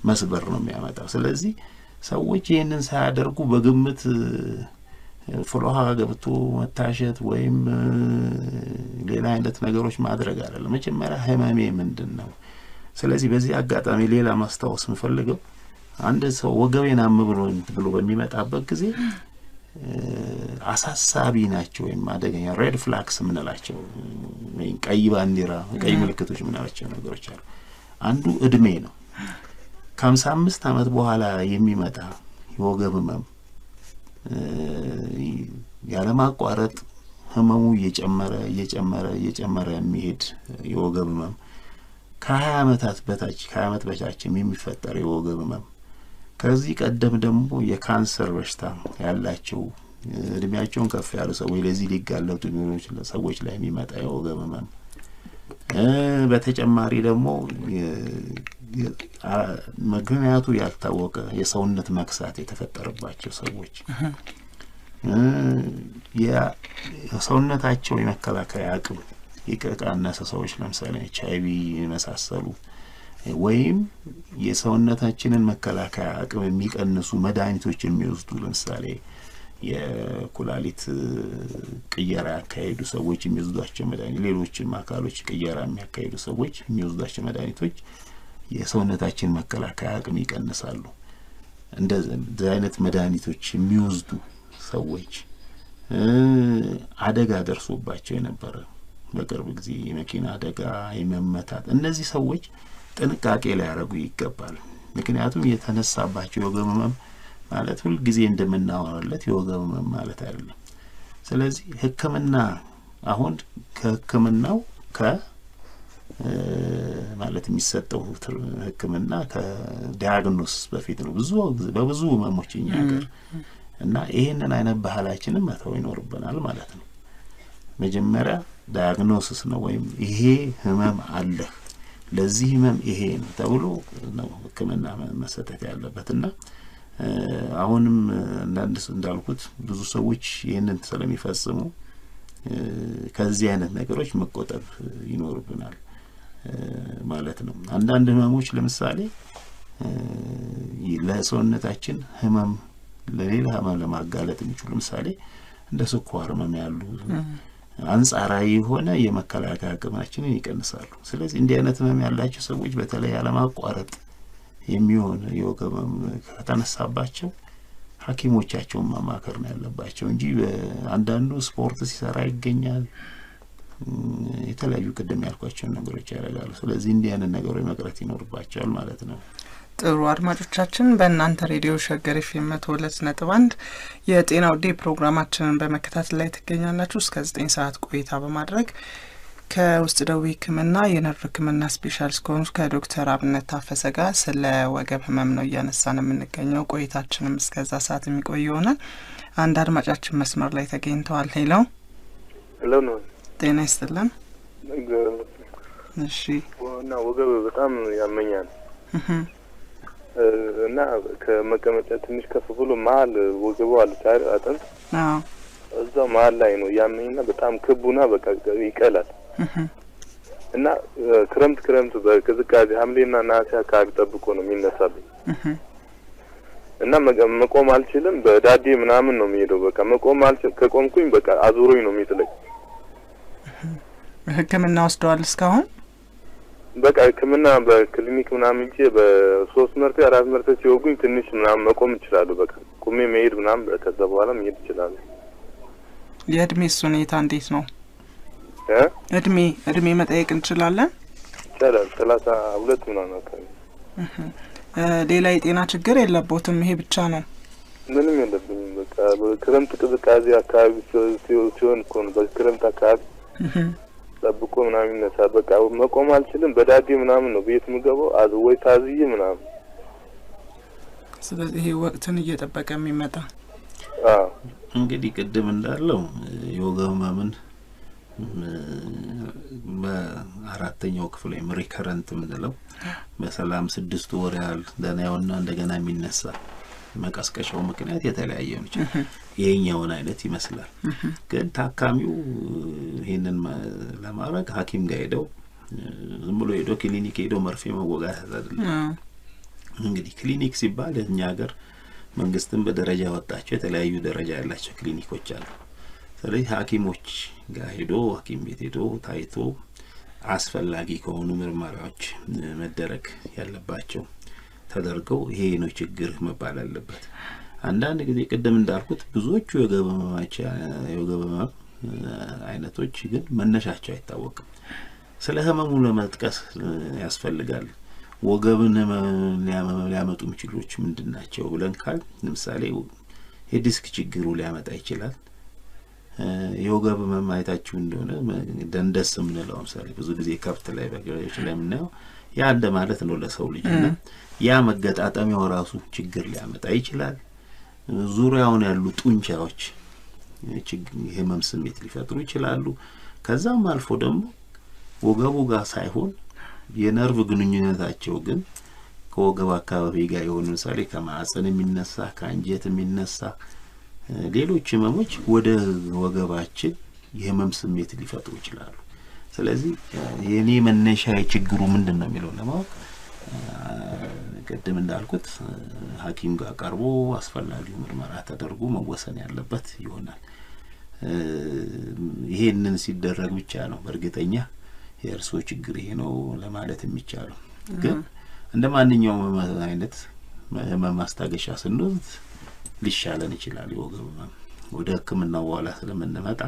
መስበር ነው የሚያመጣው። ስለዚህ ሰዎች ይህንን ሳያደርጉ በግምት ፍሎሃ ገብቶ መታሸት ወይም ሌላ አይነት ነገሮች ማድረግ አይደለም። መጀመሪያ ህመሜ ምንድነው? ስለዚህ በዚህ አጋጣሚ ሌላ ማስታወስ የምፈልገው አንድ ሰው ወገቤን አመመኝ ብሎ በሚመጣበት ጊዜ አሳሳቢ ናቸው ወይም አደገኛ ሬድ ፍላክስ ምንላቸው ወይም ቀይ ባንዲራ ቀይ ምልክቶች ምንላቸው ነገሮች አሉ። አንዱ እድሜ ነው። ከ55 አመት በኋላ የሚመጣ የወገብ ህመም ያለማቋረጥ ህመሙ እየጨመረ የሚሄድ የወገብ ህመም ከ20 አመታት በታች ከ20 አመት በታች የሚፈጠር የወገብ ህመም ከዚህ ቀደም ደግሞ የካንሰር በሽታ ያላቸው እድሜያቸውን ከፍ ያሉ ሰዎች ለዚህ ሊጋለጡ የሚሆኑ ሰዎች ላይ የሚመጣ የወገብ ህመም በተጨማሪ ደግሞ ምክንያቱ ያልታወቀ የሰውነት መክሳት የተፈጠረባቸው ሰዎች የሰውነታቸው የመከላከያ አቅም የቀነሰ ሰዎች ለምሳሌ HIV የመሳሰሉ ወይም የሰውነታችንን መከላከያ አቅም የሚቀንሱ መድኃኒቶች የሚወስዱ ለምሳሌ የኩላሊት ቅየራ ያካሄዱ ሰዎች የሚወስዷቸው መድኃኒት ሌሎችም አካሎች ቅየራ የሚያካሂዱ ሰዎች የሚወስዷቸው መድኃኒቶች የሰውነታችን መከላከያ አቅም ይቀንሳሉ። እንደዚህ አይነት መድኃኒቶች የሚወስዱ ሰዎች አደጋ ደርሶባቸው የነበረ በቅርብ ጊዜ የመኪና አደጋ የመመታት እነዚህ ሰዎች ጥንቃቄ ላይ ያደርጉ ይገባል። ምክንያቱም የተነሳባቸው የወገብ ህመም ማለት ሁሉ ጊዜ እንደምናወራለት የወገብ ህመም ማለት አይደለም። ስለዚህ ህክምና አሁን ከህክምናው ማለት የሚሰጠው ህክምና ከዲያግኖስ በፊት ነው በብዙ ህመሞች እኛ ሀገር እና ይሄንን አይነት ባህላችንን መተው ይኖርብናል ማለት ነው። መጀመሪያ ዳያግኖሲስ ነው ወይም ይሄ ህመም አለ ለዚህ ህመም ይሄ ነው ተብሎ ነው ህክምና መሰጠት ያለበትና አሁንም እንዳልኩት ብዙ ሰዎች ይሄንን ስለሚፈጽሙ ከዚህ አይነት ነገሮች መቆጠብ ይኖርብናል ማለት ነው። አንዳንድ ህመሞች ለምሳሌ ለሰውነታችን ህመም ለሌላ ህመም ለማጋለጥ የሚችሉ ለምሳሌ እንደ ስኳር ህመም ያሉ አንጻራዊ የሆነ የመከላከያ አቅማችንን ይቀንሳሉ። ስለዚህ እንዲህ አይነት ህመም ያላቸው ሰዎች በተለይ ያለማቋረጥ የሚሆን የወገብ ህመም ከተነሳባቸው ሐኪሞቻቸውን ማማከር ነው ያለባቸው እንጂ አንዳንዱ ስፖርት ሲሰራ ይገኛል የተለያዩ ቅድም ያልኳቸው ነገሮች ያደርጋሉ። ስለዚህ እንዲህ አይነት ነገሮች መቅረት ይኖርባቸዋል ማለት ነው። ጥሩ አድማጮቻችን በእናንተ ሬዲዮ ሸገር ኤፍኤም 102.1 የጤናው ዴይ ፕሮግራማችንን በመከታተል ላይ ትገኛላችሁ። እስከ 9 ሰዓት ቆይታ በማድረግ ከውስጥ ደዌ ህክምና የነርቭ ህክምና ስፔሻሊስት ከሆኑት ከዶክተር አብነት ታፈሰ ጋር ስለ ወገብ ህመም ነው እያነሳን የምንገኘው። ቆይታችንም እስከዛ ሰዓት የሚቆይ ይሆናል። አንድ አድማጫችን መስመር ላይ ተገኝተዋል። ሄሎ ነው። ጤና ይስጥልን። እሺ እና ወገብ በጣም ያመኛል እና ከመቀመጫ ትንሽ ከፍ ብሎ መሀል ወገቡ አልቻለ አጥንት እዛው መሀል ላይ ነው ያመኝና በጣም ክቡና በቃ ይቀላል እና ክረምት በቅዝቃዜ ሐምሌና ነሐሴ አካባቢ ጠብቆ ነው የሚነሳብኝ እና መቆም አልችልም። በዳዴ ምናምን ነው የሚሄደው። በቃ መቆም አልችልም። ከቆምኩኝ በቃ አዙሮኝ ነው የሚጥለኝ። ህክምና ወስደዋል እስካሁን? በቃ ህክምና በክሊኒክ ምናምን እንጂ በ3 መርፌ 4 መርፌ ሲወጉኝ ትንሽ ምናምን መቆም ይችላል። በቃ ቁሜ መሄድ ምናምን ከዛ በኋላ መሄድ ይችላል። የእድሜስ ሁኔታ እንዴት ነው? እድሜ መጠየቅ እንችላለን? ይችላል። 32 ምናምን አካባቢ። ሌላ የጤና ችግር የለቦትም? ይሄ ብቻ ነው? ምንም የለብኝም። በቃ በክረምት ቅዝቃዜ አካባቢ ሲሆን እኮ ነው በክረምት አካባቢ ጠብቆ ምናምን ይነሳል። በቃ መቆም አልችልም። በዳዴ ምናምን ነው ቤት ምገባው ወይ ታዝዬ ምናምን። ስለዚህ ይሄ ወቅትን እየጠበቀ የሚመጣ እንግዲህ ቅድም እንዳለው የወገብ ህመምን በአራተኛው ክፍል ወይም ሪከረንት ምንለው በሰላም 6 ወር ያህል ደህናውና እንደገና የሚነሳ መቀስቀሻው ምክንያት የተለያየ ነው። ይሄኛውን አይነት ይመስላል። ግን ታካሚው ይሄንን ለማድረግ ሐኪም ጋር ሄደው ዝም ብሎ ሄዶ ክሊኒክ ሄዶ መርፌ መወጋት አይደለም። እንግዲህ ክሊኒክ ሲባል እኛ ሀገር መንግስትም በደረጃ ያወጣቸው የተለያዩ ደረጃ ያላቸው ክሊኒኮች አሉ። ስለዚህ ሐኪሞች ጋር ሄዶ ሐኪም ቤት ሄዶ ታይቶ አስፈላጊ ከሆኑ ምርመራዎች መደረግ ያለባቸው ተደርገው ይሄ ነው ችግር መባል አለበት። አንዳንድ ጊዜ ቅድም እንዳልኩት ብዙዎቹ የወገብ ህመም አይነቶች ግን መነሻቸው አይታወቅም። ስለ ህመሙ ለመጥቀስ ያስፈልጋል። ወገብን ሊያመጡ የሚችሉት ምንድናቸው ብለን ካል ለምሳሌ የዲስክ ችግሩ ሊያመጣ ይችላል። የወገብ ህመም አይታችሁ እንደሆነ ደንደስ ምንለው ለምሳሌ ብዙ ጊዜ ከብት ላይ በገበያዎች ላይ ምናየው ያ እንደ ማለት ነው ለሰው ልጅ እና ያ መገጣጠሚያው ራሱ ችግር ሊያመጣ ይችላል። ዙሪያውን ያሉ ጡንቻዎች ህመም ስሜት ሊፈጥሩ ይችላሉ። ከዛም አልፎ ደግሞ ወገቡ ጋር ሳይሆን የነርቭ ግንኙነታቸው ግን ከወገብ አካባቢ ጋር የሆኑ ለምሳሌ ከማህፀን የሚነሳ ከአንጀት የሚነሳ ሌሎች ህመሞች ወደ ወገባችን የህመም ስሜት ሊፈጥሩ ይችላሉ። ስለዚህ የኔ መነሻ ችግሩ ምንድነው የሚለው ለማወቅ ቅድም እንዳልኩት ሐኪም ጋር ቀርቦ አስፈላጊው ምርመራ ተደርጎ መወሰን ያለበት ይሆናል። ይሄንን ሲደረግ ብቻ ነው በእርግጠኛ የእርሶ ችግር ይሄ ነው ለማለት የሚቻለው። ግን እንደማንኛውም አይነት ማስታገሻ ስንወስድ ሊሻለን ይችላል። የወገብ ወደ ህክምናው በኋላ ስለምንመጣ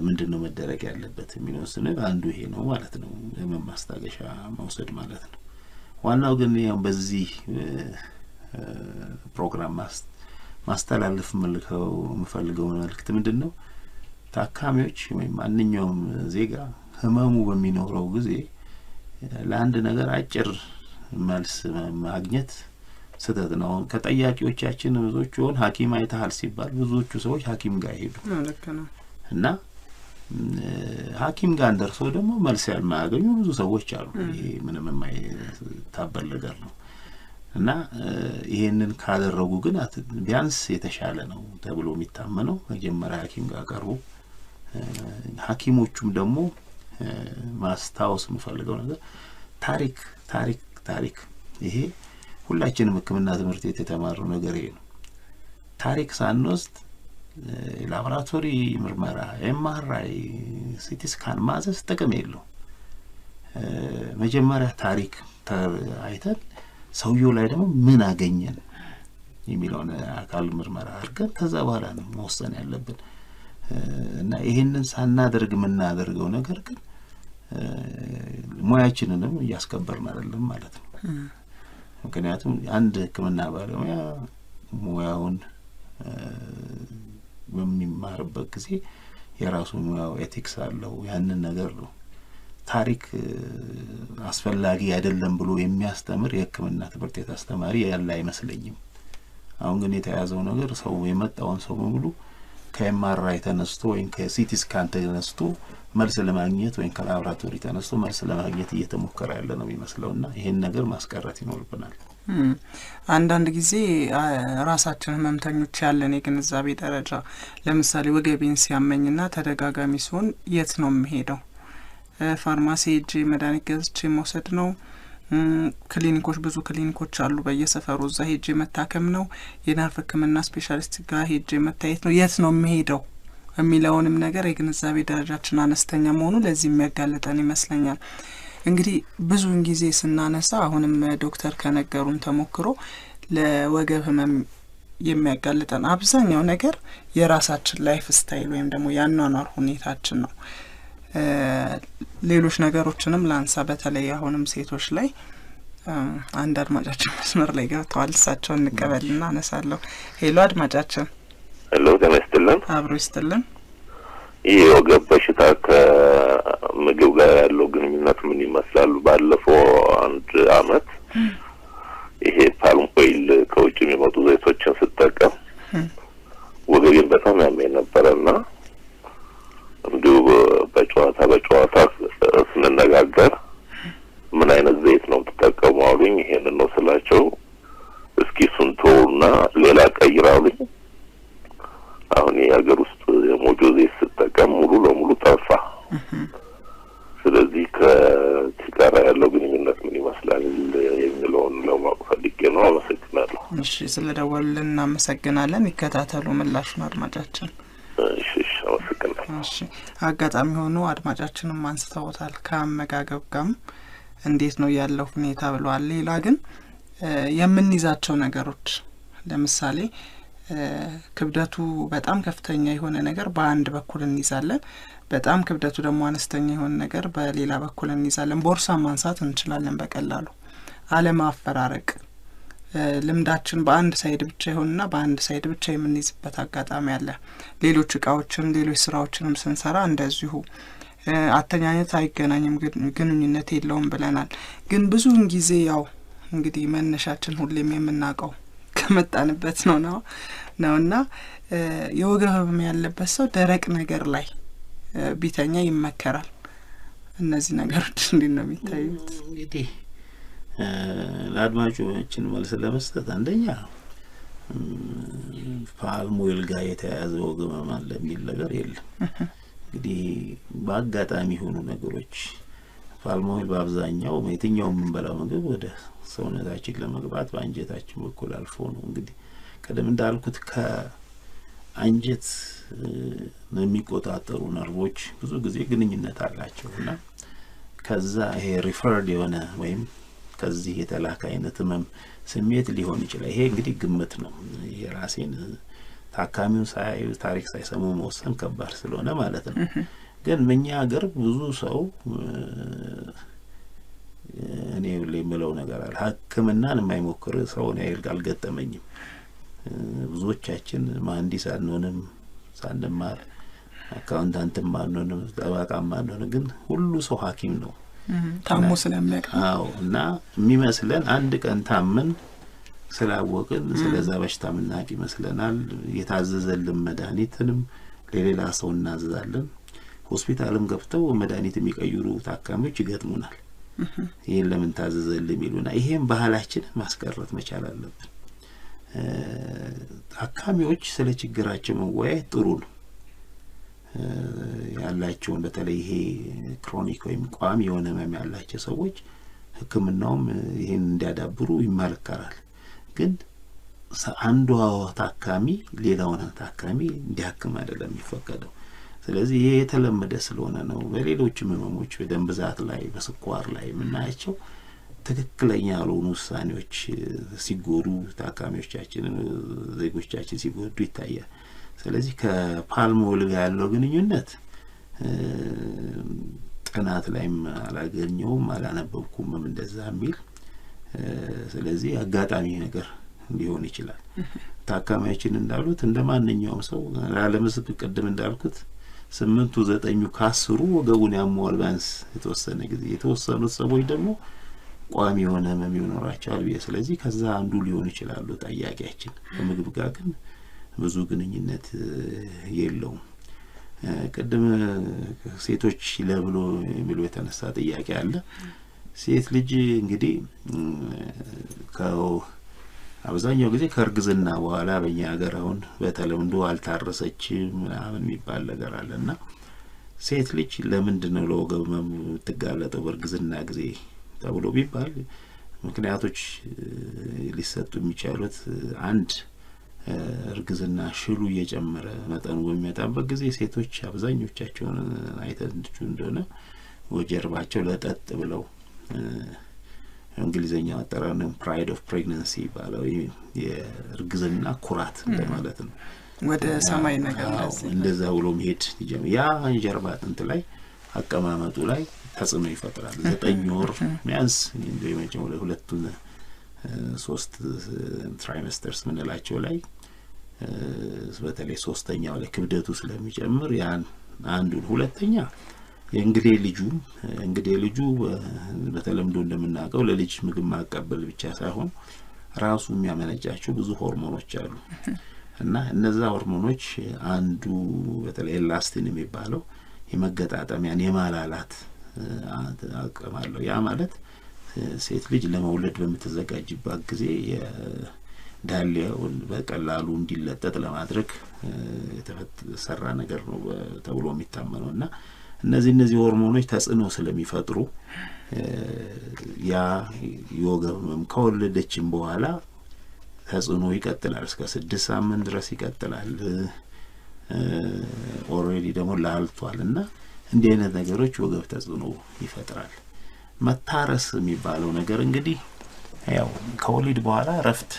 ምንድነው መደረግ ያለበት የሚለው ስንል አንዱ ይሄ ነው ማለት ነው፣ ማስታገሻ መውሰድ ማለት ነው። ዋናው ግን ያው በዚህ ፕሮግራም ማስተላለፍ የምፈልገው መልእክት ምንድነው ታካሚዎች ወይም ማንኛውም ዜጋ ህመሙ በሚኖረው ጊዜ ለአንድ ነገር አጭር መልስ ማግኘት ስህተት ነው። ከጠያቂዎቻችን ብዙዎቹ ሐኪም አይተሃል ሲባል ብዙዎቹ ሰዎች ሐኪም ጋር ሄዱ እና ሐኪም ጋር እንደርሰው ደግሞ መልስ ያልማያገኙ ብዙ ሰዎች አሉ። ይሄ ምንም የማይታበል ነገር ነው እና ይሄንን ካደረጉ ግን ቢያንስ የተሻለ ነው ተብሎ የሚታመነው መጀመሪያ ሐኪም ጋር ቀርቦ ሐኪሞቹም ደግሞ ማስታወስ የምፈልገው ነገር ታሪክ ይሄ ሁላችንም ሕክምና ትምህርት ቤት የተማረው ነገር ይሄ ነው። ታሪክ ሳንወስድ ላቦራቶሪ ምርመራ ኤምአርአይ ሲቲ ስካን ማዘዝ ጥቅም የለው። መጀመሪያ ታሪክ አይተን ሰውየው ላይ ደግሞ ምን አገኘን የሚለውን አካል ምርመራ አድርገን ከዛ በኋላ ነው መወሰን ያለብን እና ይሄንን ሳናደርግ የምናደርገው ነገር ግን ሙያችንንም እያስከበርን አይደለም ማለት ነው። ምክንያቱም አንድ ሕክምና ባለሙያ ሙያውን በሚማርበት ጊዜ የራሱ ሙያው ኤቲክስ አለው። ያንን ነገር ነው ታሪክ አስፈላጊ አይደለም ብሎ የሚያስተምር የሕክምና ትምህርት ቤት አስተማሪ ያለ አይመስለኝም። አሁን ግን የተያዘው ነገር ሰው የመጣውን ሰው በሙሉ ከኤምአርአይ ተነስቶ ወይም ከሲቲ ስካን ተነስቶ መልስ ለማግኘት ወይም ከላቦራቶሪ ተነስቶ መልስ ለማግኘት እየተሞከረ ያለ ነው የሚመስለውና ይሄን ነገር ማስቀረት ይኖርብናል። አንዳንድ ጊዜ ራሳችን ህመምተኞች ያለን የግንዛቤ ደረጃ ለምሳሌ ወገቤን ሲያመኝና ተደጋጋሚ ሲሆን የት ነው የምሄደው? ፋርማሲ ሄጄ መድኃኒት ገዝቼ መውሰድ ነው? ክሊኒኮች ብዙ ክሊኒኮች አሉ በየሰፈሩ እዛ ሄጄ መታከም ነው? የነርቭ ሕክምና ስፔሻሊስት ጋር ሄጄ መታየት ነው? የት ነው የምሄደው የሚለውንም ነገር የግንዛቤ ደረጃችን አነስተኛ መሆኑ ለዚህ የሚያጋልጠን ይመስለኛል። እንግዲህ ብዙውን ጊዜ ስናነሳ አሁንም ዶክተር ከነገሩን ተሞክሮ ለወገብ ህመም የሚያጋልጠን አብዛኛው ነገር የራሳችን ላይፍ ስታይል ወይም ደግሞ ያኗኗር ሁኔታችን ነው። ሌሎች ነገሮችንም ላንሳ። በተለይ አሁንም ሴቶች ላይ አንድ አድማጫችን መስመር ላይ ገብተዋል። እሳቸውን እንቀበልና አነሳለሁ። ሄሎ አድማጫችን። ሄሎ ተመስጥልን። አብሮ ይስጥልን። ይሄ የወገብ በሽታ ከምግብ ጋር ያለው ግንኙነት ምን ይመስላል? ባለፈው አንድ አመት ይሄ ፓልም ኦይል ከውጭ የሚመጡ ዘይቶችን ስጠቀም ወገቤን በጣም ያመኝ ነበርና እንዲሁ በጨዋታ ስንነጋገር ምን አይነት ዘይት ነው ተጠቀሙ አሉኝ። ይሄንን ነው ስላቸው እስኪ ሱንቶና ሌላ ቀይራሉኝ። አሁን የሀገር ውስጥ የሞጆ ዘይት ስጠቀም ሙሉ ለሙሉ ጠፋ። ስለዚህ ከቲካራ ያለው ግንኙነት ምን ይመስላል የሚለውን ለማወቅ ፈልጌ ነው። አመሰግናለሁ። እሺ፣ ስለደወሉልን እናመሰግናለን። ይከታተሉ ምላሹን አድማጫችን። እሺ፣ አመሰግናለሁ። እሺ፣ አጋጣሚ ሆኖ አድማጫችንም አንስተውታል ከአመጋገብ ጋርም እንዴት ነው ያለው ሁኔታ ብለዋል። ሌላ ግን የምንይዛቸው ነገሮች ለምሳሌ ክብደቱ በጣም ከፍተኛ የሆነ ነገር በአንድ በኩል እንይዛለን፣ በጣም ክብደቱ ደግሞ አነስተኛ የሆነ ነገር በሌላ በኩል እንይዛለን። ቦርሳ ማንሳት እንችላለን በቀላሉ። አለማፈራረቅ ልምዳችን በአንድ ሳይድ ብቻ ይሆንና በአንድ ሳይድ ብቻ የምንይዝበት አጋጣሚ አለ። ሌሎች እቃዎችን ሌሎች ስራዎችንም ስንሰራ እንደዚሁ አተኛኘት አይገናኝም፣ ግንኙነት የለውም ብለናል። ግን ብዙውን ጊዜ ያው እንግዲህ መነሻችን ሁሌም የምናውቀው ከመጣንበት ነውና የወገብ ህመም ያለበት ሰው ደረቅ ነገር ላይ ቢተኛ ይመከራል። እነዚህ ነገሮች እንዴት ነው የሚታዩት? እንግዲህ ለአድማጮቻችን መልስ ለመስጠት አንደኛ ፓልም ኦይል ጋር የተያያዘ ወገብ ህመም አለ የሚል ነገር የለም። እንግዲህ በአጋጣሚ የሆኑ ነገሮች ፓልም ኦይል በአብዛኛው የትኛውም የምንበላው ምግብ ወደ ሰውነታችን ለመግባት በአንጀታችን በኩል አልፎ ነው። እንግዲህ ቀደም እንዳልኩት ከአንጀት የሚቆጣጠሩ ነርቮች ብዙ ጊዜ ግንኙነት አላቸውና ከዛ ይሄ ሪፈርድ የሆነ ወይም ከዚህ የተላከ አይነት ህመም ስሜት ሊሆን ይችላል። ይሄ እንግዲህ ግምት ነው። የራሴን ታካሚውን ሳያዩ ታሪክ ሳይሰሙ መወሰን ከባድ ስለሆነ ማለት ነው። ግን እኛ ሀገር ብዙ ሰው እኔ ለምለው ነገር አለ ህክምናን የማይሞክር ሰው ነው አልገጠመኝም። ብዙዎቻችን መሐንዲስ አንሆንም፣ ሳንማር አካውንታንትም አንሆንም፣ ጠበቃም አንሆንም፣ ግን ሁሉ ሰው ሐኪም ነው ታሞ ስለሚያውቅ። አዎ። እና የሚመስለን አንድ ቀን ታመን ስላወቅን ስለዛ በሽታ ምናውቅ ይመስለናል። የታዘዘልን መድኃኒትንም ለሌላ ሰው እናዛለን። ሆስፒታልም ገብተው መድኃኒት የሚቀይሩ ታካሚዎች ይገጥሙናል። ይሄን ለምን ታዘዘልን ይሉና ይሄን ባህላችን ማስቀረት መቻል አለብን። ታካሚዎች ስለ ችግራቸው መወያየት ጥሩ ነው። ያላቸው በተለይ ይሄ ክሮኒክ ወይም ቋሚ የሆነ ህመም ያላቸው ሰዎች ህክምናውም ይሄን እንዲያዳብሩ ይመከራል። ግን አንዱ ታካሚ ሌላውን ታካሚ እንዲያክም አይደለም የሚፈቀደው። ስለዚህ ይሄ የተለመደ ስለሆነ ነው በሌሎችም ህመሞች በደም ብዛት ላይ በስኳር ላይ የምናያቸው ትክክለኛ ያልሆኑ ውሳኔዎች ሲጎዱ ታካሚዎቻችን ዜጎቻችን ሲጎዱ ይታያል። ስለዚህ ከፓልሞል ጋር ያለው ግንኙነት ጥናት ላይም አላገኘውም አላነበብኩም እንደዛ የሚል ስለዚህ አጋጣሚ ነገር ሊሆን ይችላል። ታካሚያችን እንዳሉት እንደማንኛውም ሰው ለምስብ ቀደም እንዳልኩት 8-9 ከ10 ወገቡን ያመዋል ቢያንስ የተወሰነ ጊዜ። የተወሰኑት ሰዎች ደግሞ ቋሚ የሆነ ህመም ይኖራቸዋል። ስለዚህ ከዛ አንዱ ሊሆን ይችላል ጠያቂያችን። ከምግብ ጋር ግን ብዙ ግንኙነት የለውም። ቀደም ሴቶች ለብሎ የሚሉ የተነሳ ጥያቄ አለ። ሴት ልጅ እንግዲህ አብዛኛው ጊዜ ከእርግዝና በኋላ በእኛ ሀገር አሁን በተለምዶ አልታረሰችም ምናምን የሚባል ነገር አለና ሴት ልጅ ለምንድነው ለወገብ ህመም ትጋለጠው በእርግዝና ጊዜ ተብሎ ቢባል ምክንያቶች ሊሰጡ የሚችሉት አንድ እርግዝና ሽሉ እየጨመረ መጠኑ በሚመጣበት ጊዜ ሴቶች አብዛኞቻቸው አይተንቹ እንደሆነ ወጀርባቸው ለጠጥ ብለው እንግሊዘኛ አጠራሩ ፕራይድ ኦፍ ፕሬግናንሲ ባለው የእርግዝና ኩራት ማለት ነው። ወደ ሰማይ ነገር እንደዛ ብሎ መሄድ ይጀምራል። ያ ጀርባ አጥንት ላይ አቀማመጡ ላይ ተጽዕኖ ይፈጥራል። 9 ወር ቢያንስ እንደየመጀመሪያው 2-3 ትራይመስተርስ ምንላቸው ላይ በተለይ 3ኛው ላይ ክብደቱ ስለሚጨምር ያን አንዱ ሁለተኛ እንግዲህ ልጁ በተለምዶ እንደምናውቀው ለልጅ ምግብ ማቀበል ብቻ ሳይሆን ራሱ የሚያመነጫቸው ብዙ ሆርሞኖች አሉ እና እነዛ ሆርሞኖች አንዱ በተለይ ኤላስቲን የሚባለው የመገጣጠሚያን የማላላት አቅም አለው። ያ ማለት ሴት ልጅ ለመውለድ በምትዘጋጅበት ጊዜ ዳሌውን በቀላሉ እንዲለጠጥ ለማድረግ የተሰራ ነገር ነው ተብሎ የሚታመነውና እነዚህ ሆርሞኖች ተጽዕኖ ስለሚፈጥሩ ያ የወገብ ህመም ከወለደችም በኋላ ተጽዕኖ ይቀጥላል እስከ 6 ሳምንት ድረስ ይቀጥላል። ኦሬዲ ደግሞ ላልቷልና እንዲህ አይነት ነገሮች ወገብ ተጽዕኖ ይፈጥራል። መታረስ የሚባለው ነገር እንግዲህ ያው ከወሊድ በኋላ ረፍት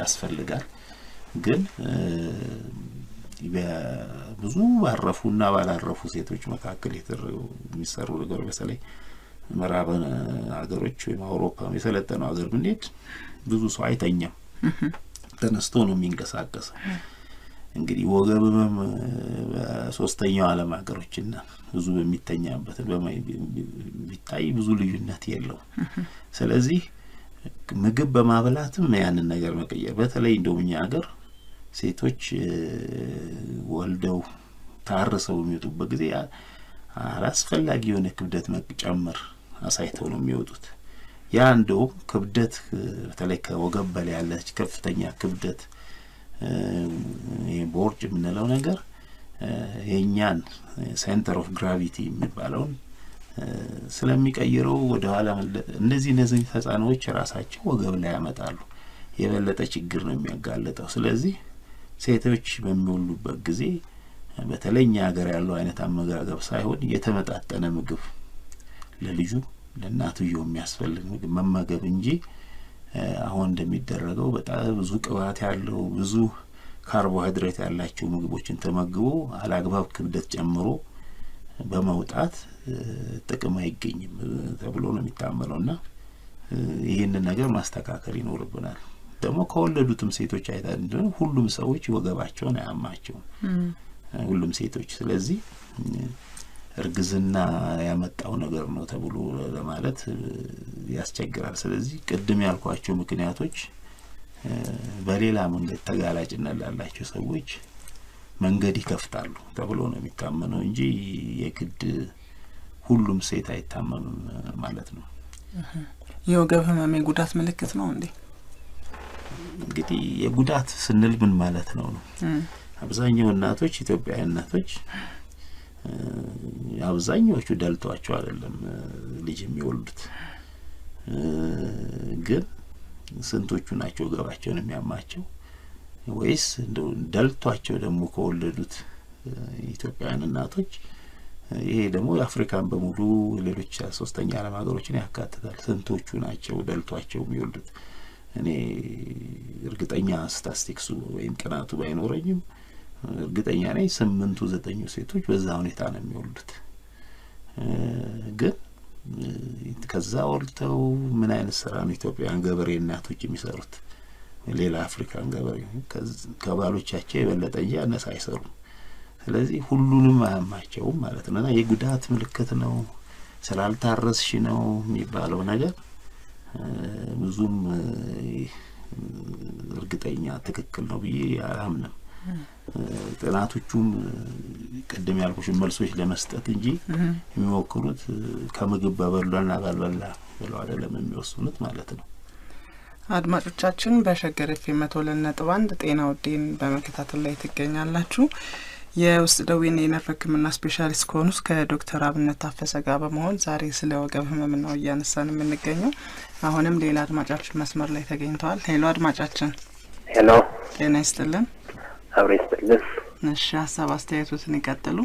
ያስፈልጋል። ግን በብዙ ባረፉና ባላረፉ ሴቶች መካከል የሚሰሩ ነገር በተለይ ምዕራብ ሀገሮች ወይም አውሮፓ የሰለጠነው ሀገር ብንሄድ ብዙ ሰው አይተኛም፣ ተነስቶ ነው የሚንቀሳቀሰው። እንግዲህ ወገብ ህመም በሶስተኛው ዓለም ሀገሮችና ብዙ በሚተኛበት ቢታይ ብዙ ልዩነት የለው። ስለዚህ ምግብ በማብላትም ያንን ነገር መቀየር በተለይ እንደውኛ ሀገር ሴቶች ወልደው ታርሰው የሚወጡበት ጊዜ አላስፈላጊ የሆነ ክብደት መጨመር አሳይተው ነው የሚወጡት። ያ እንደው ክብደት በተለይ ከወገብ በላይ ያለች ከፍተኛ ክብደት ቦርጭ የምንለው ነገር የኛን ሴንተር ኦፍ ግራቪቲ የሚባለውን ስለሚቀይረው ወደ ኋላ እነዚህ ተጻዕኖዎች ራሳቸው ወገብ ላይ ያመጣሉ። የበለጠ ችግር ነው የሚያጋልጠው። ስለዚህ ሴቶች በሚወሉበት ጊዜ በተለይኛ ሀገር ያለው አይነት አመጋገብ ሳይሆን የተመጣጠነ ምግብ ለልጁ ለእናትየው የሚያስፈልግ ምግብ መመገብ እንጂ አሁን እንደሚደረገው በጣም ብዙ ቅባት ያለው ብዙ ካርቦሃይድሬት ያላቸው ምግቦችን ተመግቦ አላግባብ ክብደት ጨምሮ በመውጣት ጥቅም አይገኝም ተብሎ ነው የሚታመነውና ይሄንን ነገር ማስተካከል ይኖርብናል። ደግሞ ከወለዱትም ሴቶች አይታን እንደሆነ ሁሉም ሰዎች ወገባቸውን አያማቸውም ሁሉም ሴቶች። ስለዚህ እርግዝና ያመጣው ነገር ነው ተብሎ ለማለት ያስቸግራል። ስለዚህ ቅድም ያልኳቸው ምክንያቶች በሌላ መንገድ ተጋላጭነት ላላቸው ሰዎች መንገድ ይከፍታሉ ተብሎ ነው የሚታመነው እንጂ የግድ ሁሉም ሴት አይታመምም ማለት ነው። የወገብ ህመም የጉዳት ምልክት ነው እንዴ? እንግዲህ የጉዳት ስንል ምን ማለት ነው? አብዛኛው እናቶች ኢትዮጵያውያን እናቶች አብዛኛዎቹ ደልቷቸው አይደለም ልጅ የሚወልዱት ግን ስንቶቹ ናቸው ገባቸውን የሚያማቸው ወይስ እንደው ደልቷቸው ደግሞ ከወለዱት ኢትዮጵያውያን እናቶች ይሄ ደግሞ አፍሪካን በሙሉ ሌሎች ሶስተኛ ዓለም ሀገሮችን ያካትታል ስንቶቹ ናቸው ደልቷቸው የሚወልዱት እኔ እርግጠኛ ስታስቲክሱ ወይም ቀናቱ ባይኖረኝም እርግጠኛ ነኝ 8-9 ሴቶች በዛ ሁኔታ ነው የሚወልዱት ግን ከዛ ወልተው ምን አይነት ስራ ነው ኢትዮጵያውያን ገበሬ እናቶች የሚሰሩት ሌላ አፍሪካን ገበሬ ከባሎቻቸው የበለጠ ያነሳ አይሰሩም ስለዚህ ሁሉንም አያማቸውም ማለት ነውና የጉዳት ምልክት ነው ስላልታረስሽ ነው የሚባለው ነገር ብዙም እርግጠኛ ትክክል ነው ብዬ አላምንም ጥናቶቹም ቀደም ያልኩሽ መልሶች ለመስጠት እንጂ የሚሞክሩት ከምግብ በበላና ባልበላ ብለው አይደለም የሚወስኑት ማለት ነው አድማጮቻችን በሸገር ኤፍኤም 102.1 ጤና ወዴን በመከታተል ላይ ትገኛላችሁ የውስጥ ደዌና የነርቭ ህክምና ስፔሻሊስት ከሆኑት ከዶክተር አብነት ታፈሰ ጋር በመሆን ዛሬ ስለ ወገብ ህመም ነው እያነሳን የምንገኘው አሁንም ሌላ አድማጫችን መስመር ላይ ተገኝተዋል ሄሎ አድማጫችን ሄሎ ጤና ይስጥልን አብሬስጥልን እሺ ሀሳብ አስተያየቱን ይቀጥሉ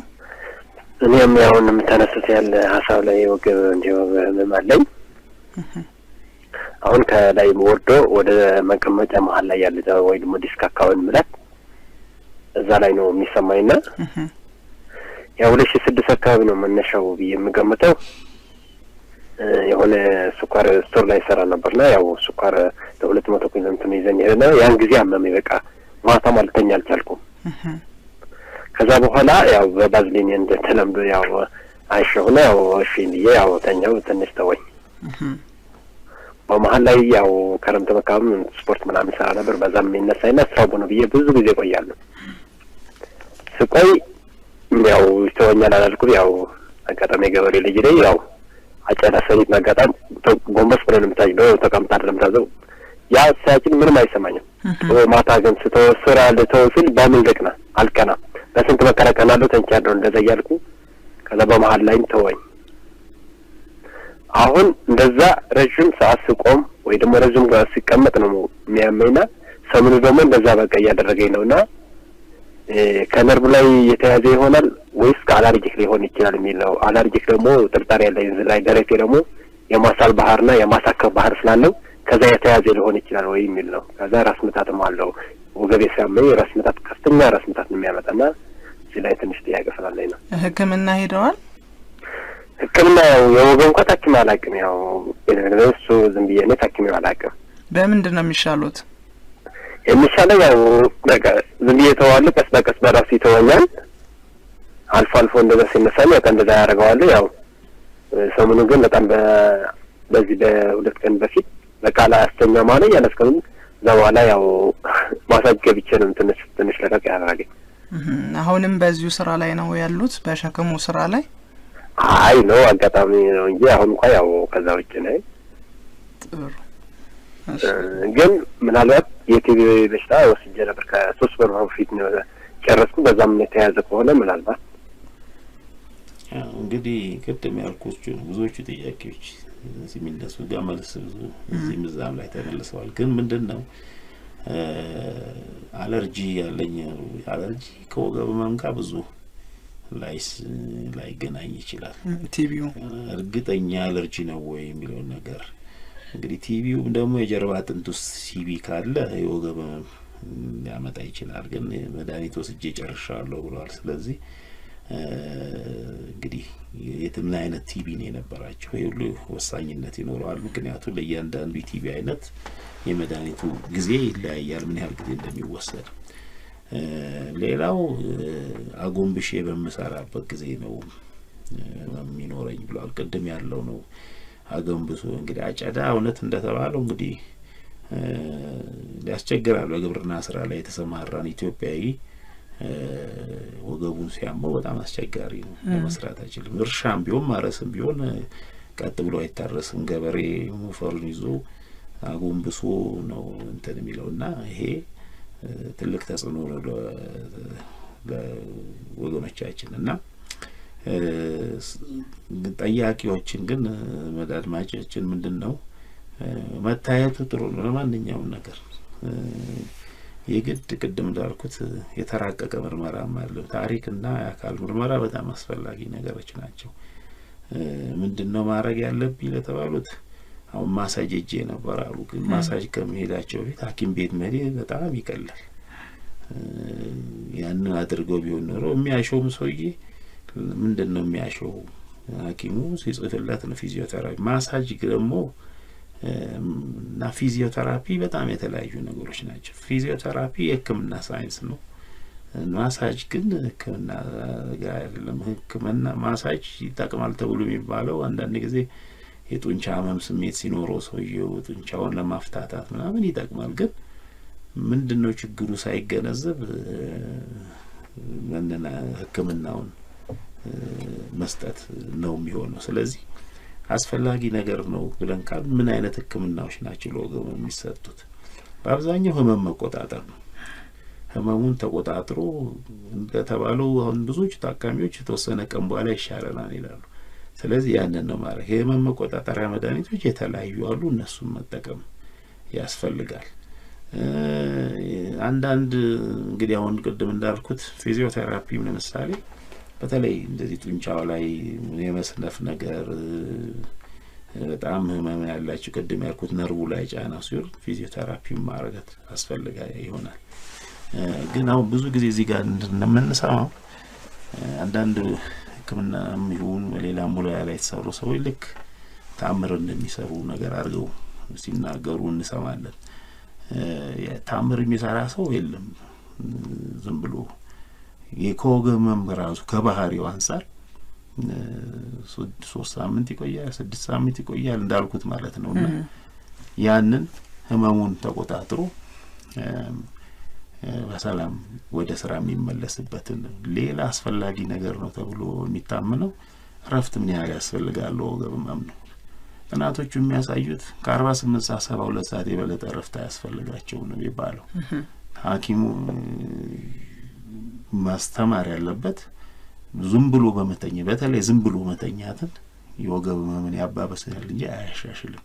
እኔም ያውን የምታነሱት ያለ ሀሳብ ላይ ወገብ እንዲሁ ህመም አለኝ አሁን ከላይ ወርዶ ወደ መቀመጫ መሀል ላይ ያለ ወይ ደግሞ ዲስክ አካባቢ ማለት እዛ ላይ ነው የሚሰማኝና ያው 2006 አካባቢ ነው መነሻው በየምገመተው የሆነ ሱካር ስቶር ላይ ሰራ ነበርና ያው ሱካር ለ200 ኪሎ እንትን ይዘኝ ሄደና ያን ጊዜ አመመኝ በቃ ማታ ማልተኛ አልቻልኩም ከዛ በኋላ ያው በባዝሊን እንደተለምዶ ያው አይሾና ያው እሺ ያው ተኛው ትንሽ ተወኝ በመሃል ላይ ያው ከረምት በቃም ስፖርት ምናምን ሰራ ነበር በዛም የሚነሳይና ስራው ነው ብዬ ብዙ ጊዜ ቆያለሁ ስቆይ ያው ተወኛል አላልኩ ያው አጋጣሚ ገበሬ ልጅ ላይ ያው አጨዳ ሰሪት ማጋጣም ጎንበስ ብለን የምታጅደው ተቀምጣ አይደለም ያ ሳይችን ምንም አይሰማኝም ማታ ግን ስተወሰራ ለተወስል ባምልደቅና አልቀና በስንት መከራከናለሁ ተንቻለሁ እንደዛ ያልኩ ከዛ በመሃል ላይ ተወኝ አሁን እንደዛ ረጅም ሰዓት ስቆም ወይ ደግሞ ረጅም ጋር ሲቀመጥ ነው የሚያመኝና ሰሙኑ ደግሞ እንደዛ በቃ ያደረገኝ ነውና ከነርቭ ላይ የተያዘ ይሆናል ወይስ ከአለርጂክ ሊሆን ይችላል የሚለው አለርጂክ ደግሞ ጥርጣሬ ያለ እንዝ ላይ ደረቴ ደግሞ የማሳል ባህርና የማሳከብ ባህር ስላለው ከዛ የተያዘ ሊሆን ይችላል ወይ የሚለው ከዛ ራስ ምታትም አለው ወገቤ ሲያመኝ ራስ ምታት ከፍተኛ ራስ ምታት ነው የሚያመጣና እዚህ ላይ ትንሽ ጥያቄ ስላለኝ ነው ህክምና ሄደዋል ህክምና የወገን ከታክም አላውቅም ያው እሱ ዝም ብዬ ነው ታክም አላውቅም በምንድን ነው የሚሻሉት የሚሻለው ያው በቃ ዝም ብዬ ተዋለ ቀስ በቀስ በራሱ ይተወኛል አልፎ አልፎ እንደዛ ሲነሳኝ ያው እንደዛ ያደርገዋል ያው ሰሙኑ ግን በጣም በዚህ በሁለት ቀን በፊት በቃላ አስተኛ ማለት ያለስከም ዘዋላ ያው ማሳጀብ ይችላል ትንሽ ለቀቅ ያደርጋል አሁንም በዚሁ ስራ ላይ ነው ያሉት በሸክሙ ስራ ላይ አይ ነው አጋጣሚ ነው እንጂ አሁን እንኳን ያው ከዛ ውጭ ነው ጥሩ ግን ምናልባት የቲቪ በሽታ ወስጄ ነበር ከ3 ወር በፊት ነው ጨረስኩ በዛም የተያዘ ከሆነ ምናልባት እንግዲህ ቅድም ያልኩት ብዙዎቹ ጥያቄዎች ሲሚነሱ ጋር መልስ ብዙ እዚህ ምዛም ላይ ተመልሰዋል ግን ምንድነው አለርጂ ያለኝ አለርጂ ከወገብ መንካ ብዙ ላይ ገናኝ ይችላል ቲቪው እርግጠኛ አለርጂ ነው ወይ የሚለው ነገር እንግዲህ ቲቪው ደግሞ የጀርባ አጥንት ውስጥ ሲቢ ካለ የወገብ ያመጣ ይችላል ግን መድኃኒት ወስጄ ጨርሻለሁ ብሏል ስለዚህ እንግዲህ የትምና አይነት ቲቪ ነው የነበራቸው ሁሉ ወሳኝነት ይኖራል ምክንያቱም ለእያንዳንዱ ቲቪ አይነት የመድኃኒቱ ጊዜ ይለያያል ምን ያህል ጊዜ እንደሚወሰድ ሌላው አጎንብሼ በመሰራበት ጊዜ ነው የሚኖረኝ ብሏል ቀደም ያለው ነው አጎንብሶ እንግዲህ አጨዳ እውነት እንደተባለው እንግዲህ ሊያስቸግራል በግብርና ስራ ላይ የተሰማራን ኢትዮጵያዊ ወገቡን ሲያመው በጣም አስቸጋሪ ነው ለመስራት አይችልም እርሻም ቢሆን ማረስም ቢሆን ቀጥ ብሎ አይታረስም ገበሬ ሞፈሩን ይዞ አጎንብሶ ነው እንትን የሚለውና ይሄ ትልቅ ተጽዕኖ ለወገኖቻችን እና ጠያቂዎችን ግን መዳድማጫችን ምንድነው መታየቱ ጥሩ ነው ለማንኛውም ነገር የግድ ቅድም እንዳልኩት የተራቀቀ ምርመራ ማለት ታሪክና የአካል ምርመራ በጣም አስፈላጊ ነገሮች ናቸው ምንድነው ማድረግ ያለብኝ ለተባሉት አሁን ማሳጅ እጄ ነበር አሉ ግን ማሳጅ ከመሄዳቸው በፊት ሐኪም ቤት መሄድ በጣም ይቀላል ያን አድርገው ቢሆን ኖሮ የሚያሾም ሰውዬ ምንድነው የሚያሾው ሐኪሙ ሲጽፍለት ነው ፊዚዮቴራፒ ማሳጅ ደግሞ እና ፊዚዮቴራፒ በጣም የተለያዩ ነገሮች ናቸው ፊዚዮቴራፒ የህክምና ሳይንስ ነው ማሳጅ ግን ህክምና ጋር አይደለም ህክምና ማሳጅ ይጠቅማል ተብሎ የሚባለው አንዳንድ ጊዜ የጡንቻ ህመም ስሜት ሲኖረው ሰውየው ጡንቻውን ለማፍታታት ምናምን ይጠቅማል ግን ምንድነው ችግሩ ሳይገነዘብ ምንና ህክምናውን መስጠት ነው የሚሆነው ስለዚህ አስፈላጊ ነገር ነው ብለን ካል ምን አይነት ህክምናዎች ናቸው ለወገቡ የሚሰጡት በአብዛኛው ህመም መቆጣጠር ነው ህመሙን ተቆጣጥሮ እንደተባለው አሁን ብዙዎች ታካሚዎች የተወሰነ ቀን በኋላ ይሻለናል ይላሉ ስለዚህ ያንን ነው ማለት የህመም መቆጣጠሪያ መድኃኒቶች የተለያዩ አሉ እነሱን መጠቀም ያስፈልጋል አንዳንድ እንግዲህ አሁን ቅድም እንዳልኩት ፊዚዮቴራፒ ለምሳሌ በተለይ እንደዚህ ጡንቻው ላይ የመስነፍ ነገር በጣም ህመም ያላችሁ ቅድም ያልኩት ነርቡ ላይ ጫና ሲሆን ፊዚዮቴራፒ ማድረግ አስፈልጋይ ይሆናል ግን አሁን ብዙ ጊዜ እዚህ ጋር እንደምንሰማው አንዳንድ ህክምና የሚሆን ሌላ ሙያ ላይ ተሰሩ ሰዎች ልክ ታምር እንደሚሰሩ ነገር አድርገው ሲናገሩ እንሰማለን ታምር የሚሰራ ሰው የለም ዝም ብሎ የኮገመም ራሱ ከባህሪው አንፃር 3 ሳምንት ይቆያል 6 ሳምንት ይቆያል እንዳልኩት ማለት ነውና ያንን ህመሙን ተቆጣጥሮ በሰላም ወደ ስራ የሚመለስበትን ሌላ አስፈላጊ ነገር ነው ተብሎ የሚታመነው ረፍት ምን ያህል ያስፈልጋል ወገበም ነው እናቶቹ የሚያሳዩት ከ48 ሰዓት 72 ሰዓት የበለጠ ረፍት ያስፈልጋቸው ነው የሚባለው ሐኪሙ ማስተማር ያለበት ዝም ብሎ በመተኛ በተለይ ዝም ብሎ መተኛትን የወገብ ህመምን ያባበሳል እንጂ አያሻሽልም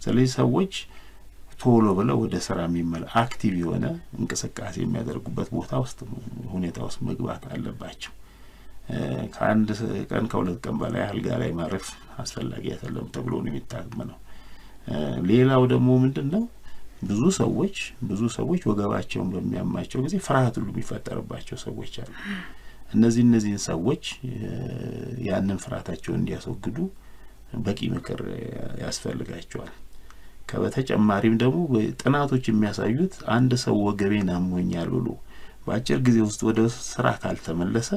ስለዚህ ሰዎች ቶሎ ብለው ወደ ስራ የሚመለ አክቲቭ የሆነ እንቅስቃሴ የሚያደርጉበት ቦታ ውስጥ ሁኔታ ውስጥ መግባት አለባቸው ከአንድ ቀን ከሁለት ቀን በላይ አልጋ ላይ ማረፍ አስፈላጊ አይደለም ተብሎ ነው የሚታመነው ሌላው ደግሞ ምንድነው ብዙ ሰዎች ወገባቸውን በሚያማቸው ጊዜ ፍርሃት ሁሉ የሚፈጠርባቸው ሰዎች አሉ እነዚህ ሰዎች ያንን ፍርሃታቸውን እንዲያስወግዱ በቂ ምክር ያስፈልጋቸዋል ከበተጨማሪም ደግሞ ጥናቶች የሚያሳዩት አንድ ሰው ወገቤን አሞኛል ብሎ በአጭር ጊዜ ውስጥ ወደ ስራ ካልተመለሰ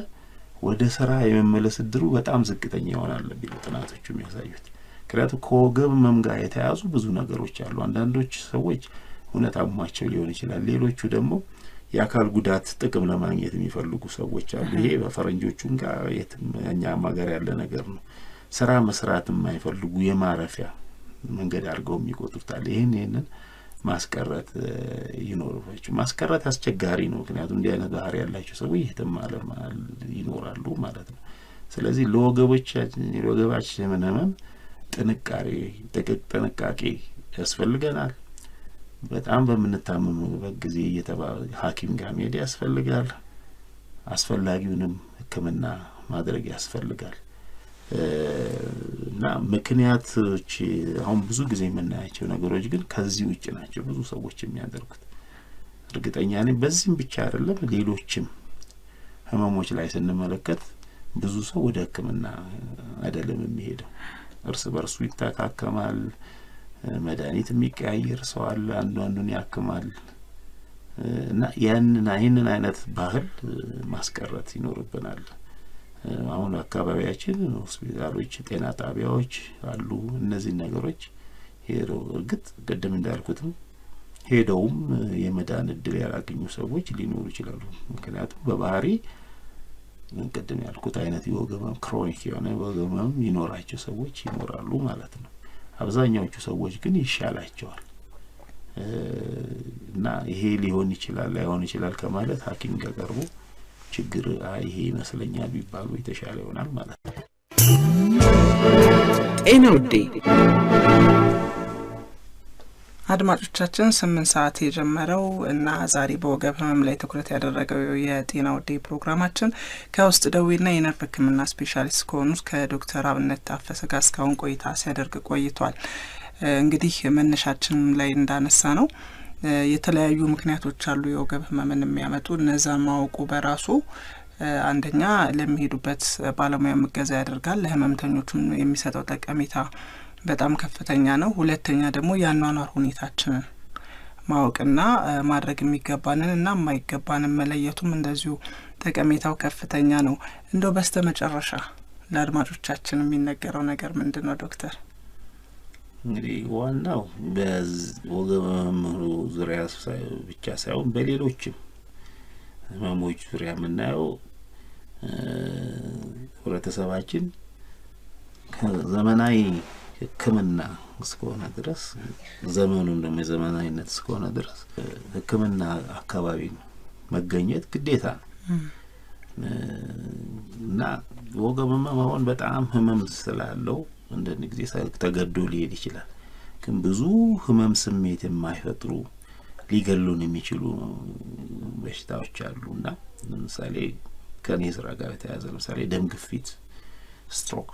ወደ ስራ የመመለስ እድሉ በጣም ዝቅተኛ ይሆናል ቢሉ ጥናቶች የሚያሳዩት ምክንያቱም ከወገብ ህመም ጋር የተያዙ ብዙ ነገሮች አሉ አንዳንዶች ሰዎች እውነት አሟቸው ሊሆን ይችላል ሌሎቹ ደግሞ የአካል ጉዳት ጥቅም ለማግኘት የሚፈልጉ ሰዎች አሉ ይሄ በፈረንጆቹም ጋር የኛ ማገር ያለ ነገር ነው ስራ መስራት የማይፈልጉ የማረፊያ መንገድ አድርገው የሚቆጥሩታል ይሄንን ማስቀረት ይኖርባቸው ማስቀረት አስቸጋሪ ነው ምክንያቱም እንዲህ አይነት ባህሪ ያላቸው ሰዎች የተማለም ይኖራሉ ማለት ነው ስለዚህ ለወገባችን ህመም ጥንቃቄ ያስፈልገናል በጣም በመንታመምበት ጊዜ የተባለ ሐኪም ጋር መሄድ ያስፈልጋል አስፈላጊውንም ህክምና ማድረግ ያስፈልጋል እና ምክንያቶች አሁን ብዙ ጊዜ የምናያቸው ነገሮች ግን ከዚህ ውጭ ናቸው ብዙ ሰዎች የሚያደርጉት እርግጠኛ ነኝ በዚህም ብቻ አይደለም ሌሎችም ህመሞች ላይ ስንመለከት ብዙ ሰው ወደ ህክምና አይደለም የሚሄደው እርስ በርሱ ይታካከማል መድኃኒት የሚቀያየር ሰው አለ አንዱን ያክማል እና ይህንን አይነት ባህል ማስቀረት ይኖርብናል አሁን አካባቢያችን ሆስፒታሎች ጤና ጣቢያዎች አሉ እነዚህ ነገሮች ሄደው እርግጥ ቅድም እንዳልኩት ሄደውም የመዳን እድል ያላገኙ ሰዎች ሊኖሩ ይችላሉ ምክንያቱም በባህሪ ቅድም ያልኩት አይነት የወገብ ክሮኒክ የሆነ ወገብ ህመም ይኖራቸው ሰዎች ይኖራሉ ማለት ነው አብዛኛዎቹ ሰዎች ግን ይሻላቸዋል እና ይሄ ሊሆን ይችላል ላይሆን ይችላል ከማለት ሐኪም ጋር ቀርቦ ችግር ይሄ ይመስለኛል ቢባሉ የተሻለ ይሆናል ማለት ነው። ጤና ውዴ አድማጮቻችን 8 ሰዓት የጀመረው እና ዛሬ በወገብ ህመም ላይ ትኩረት ያደረገው የጤና ውዴ ፕሮግራማችን ከውስጥ ደዌና የነርቭ ህክምና ስፔሻሊስት ከሆኑት ከዶክተር አብነት ታፈሰ ጋር እስካሁን ቆይታ ሲያደርግ ቆይቷል። እንግዲህ መነሻችን ላይ እንዳነሳ ነው የተለያዩ ምክንያቶች አሉ የወገብ ህመምን የሚያመጡ እነዛን ማወቁ በራሱ አንደኛ ለሚሄዱበት ባለሙያ መገዛ ያደርጋል ለህመምተኞቹም የሚሰጠው ጠቀሜታ በጣም ከፍተኛ ነው። ሁለተኛ ደግሞ ያኗኗር ሁኔታችንን ማወቅና ማድረግ የሚገባንንና የማይገባንን መለየቱም እንደዚሁ ጠቀሜታው ከፍተኛ ነው። እንደው በስተመጨረሻ ለአድማጮቻችን የሚነገረው ነገር ምንድነው ዶክተር? እንግዲህ ዋናው በወገብ ዙሪያ ብቻ ሳይሆን በሌሎችም ህመሞች ዙሪያ የምናየው ህብረተሰባችን ከዘመናዊ ህክምና እስከሆነ ድረስ ዘመኑን ደግሞ የዘመናዊነት እስከሆነ ድረስ ህክምና አካባቢ መገኘት ግዴታ ነው እና ወገብ ህመም በጣም ህመም ስላለው እንደን ጊዜ ተገዶ ሊሄድ ይችላል። ግን ብዙ ህመም ስሜት የማይፈጥሩ ሊገሉን የሚችሉ በሽታዎች አሉና ለምሳሌ ከኔ ስራ ጋር የተያያዘ ለምሳሌ ደም ግፊት፣ ስትሮክ፣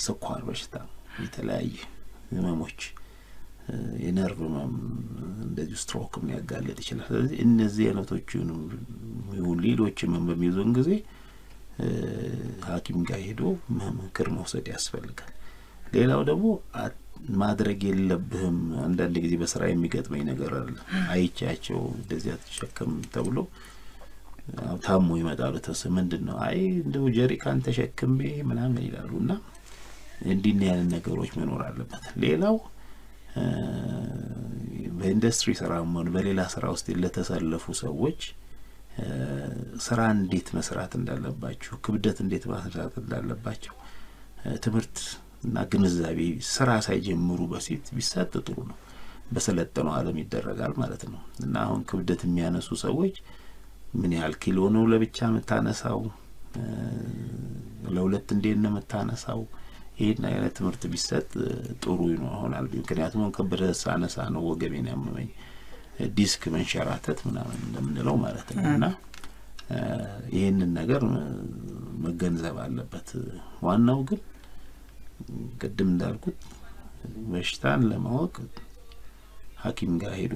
ስኳር በሽታ፣ የተለያዩ ህመሞች የነርቭ ህመም እንደዚህ ስትሮክም ሊያጋልጥ ይችላል። ስለዚህ እነዚህ አይነቶቹን ሌሎችም በሚይዙን ጊዜ ሐኪም ጋር ሄዶ ምክር መውሰድ ያስፈልጋል። ሌላው ደግሞ ማድረግ የለብህም አንዳንድ ጊዜ በስራ የሚገጥመኝ ነገር አለ አይቻቸው እንደዚህ አትሸከም ተብሎ ታሞ ይመጣሉ። ምንድነው አይ እንደው ጀሪካን ተሸክሜ ምናምን ይላሉና እንዲህ ያለ ነገሮች መኖር አለበት። ሌላው በኢንዱስትሪ ስራም ሆነ በሌላ ስራ ውስጥ ለተሰለፉ ሰዎች ስራ እንዴት መስራት እንዳለባቸው ክብደት እንዴት ማስራት እንዳለባቸው ትምህርት እና ግንዛቤ ስራ ሳይጀምሩ በፊት ቢሰጥ ጥሩ ነው። በሰለጠነው ዓለም ይደረጋል ማለት ነው። እና አሁን ክብደት የሚያነሱ ሰዎች ምን ያህል ኪሎ ነው ለብቻ መታነሳው ለሁለት እንዴት ነው መታነሳው ይሄን አይነት ትምህርት ቢሰጥ ጥሩ ይሆናል። ምክንያቱም ከብረት ሳነሳ ነው ወገቤን ያመመኝ ዲስክ መንሸራተት ምናምን እንደምንለው ማለት ነው። እና ይሄንን ነገር መገንዘብ አለበት። ዋናው ግን ቅድም እንዳልኩት በሽታን ለማወቅ ሐኪም ጋር ሄዶ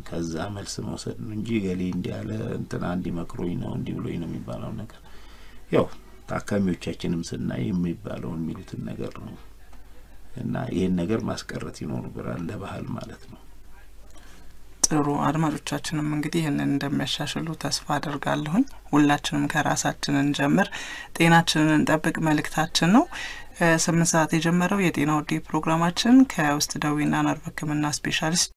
ከዛ መልስ መውሰድ ነው እንጂ ገሌ እንዲያለ እንትና እንዲመክሮኝ ነው እንዲብሎኝ ነው የሚባለው ነገር ያው ታካሚዎቻችንም ስናይ የሚባለው የሚሉትን ነገር ነው። እና ይሄን ነገር ማስቀረት ይኖርብናል እንደ ባህል ማለት ነው። ጥሩ አድማጮቻችንም እንግዲህ ይሄንን እንደሚያሻሽሉ ተስፋ አደርጋለሁ። ሁላችንም ከራሳችን እንጀምር፣ ጤናችንን እንጠብቅ መልእክታችን ነው። 8 ሰዓት የጀመረው የጤና ውዴ ፕሮግራማችን ከውስጥ ደዌና ነርቭ ህክምና ስፔሻሊስት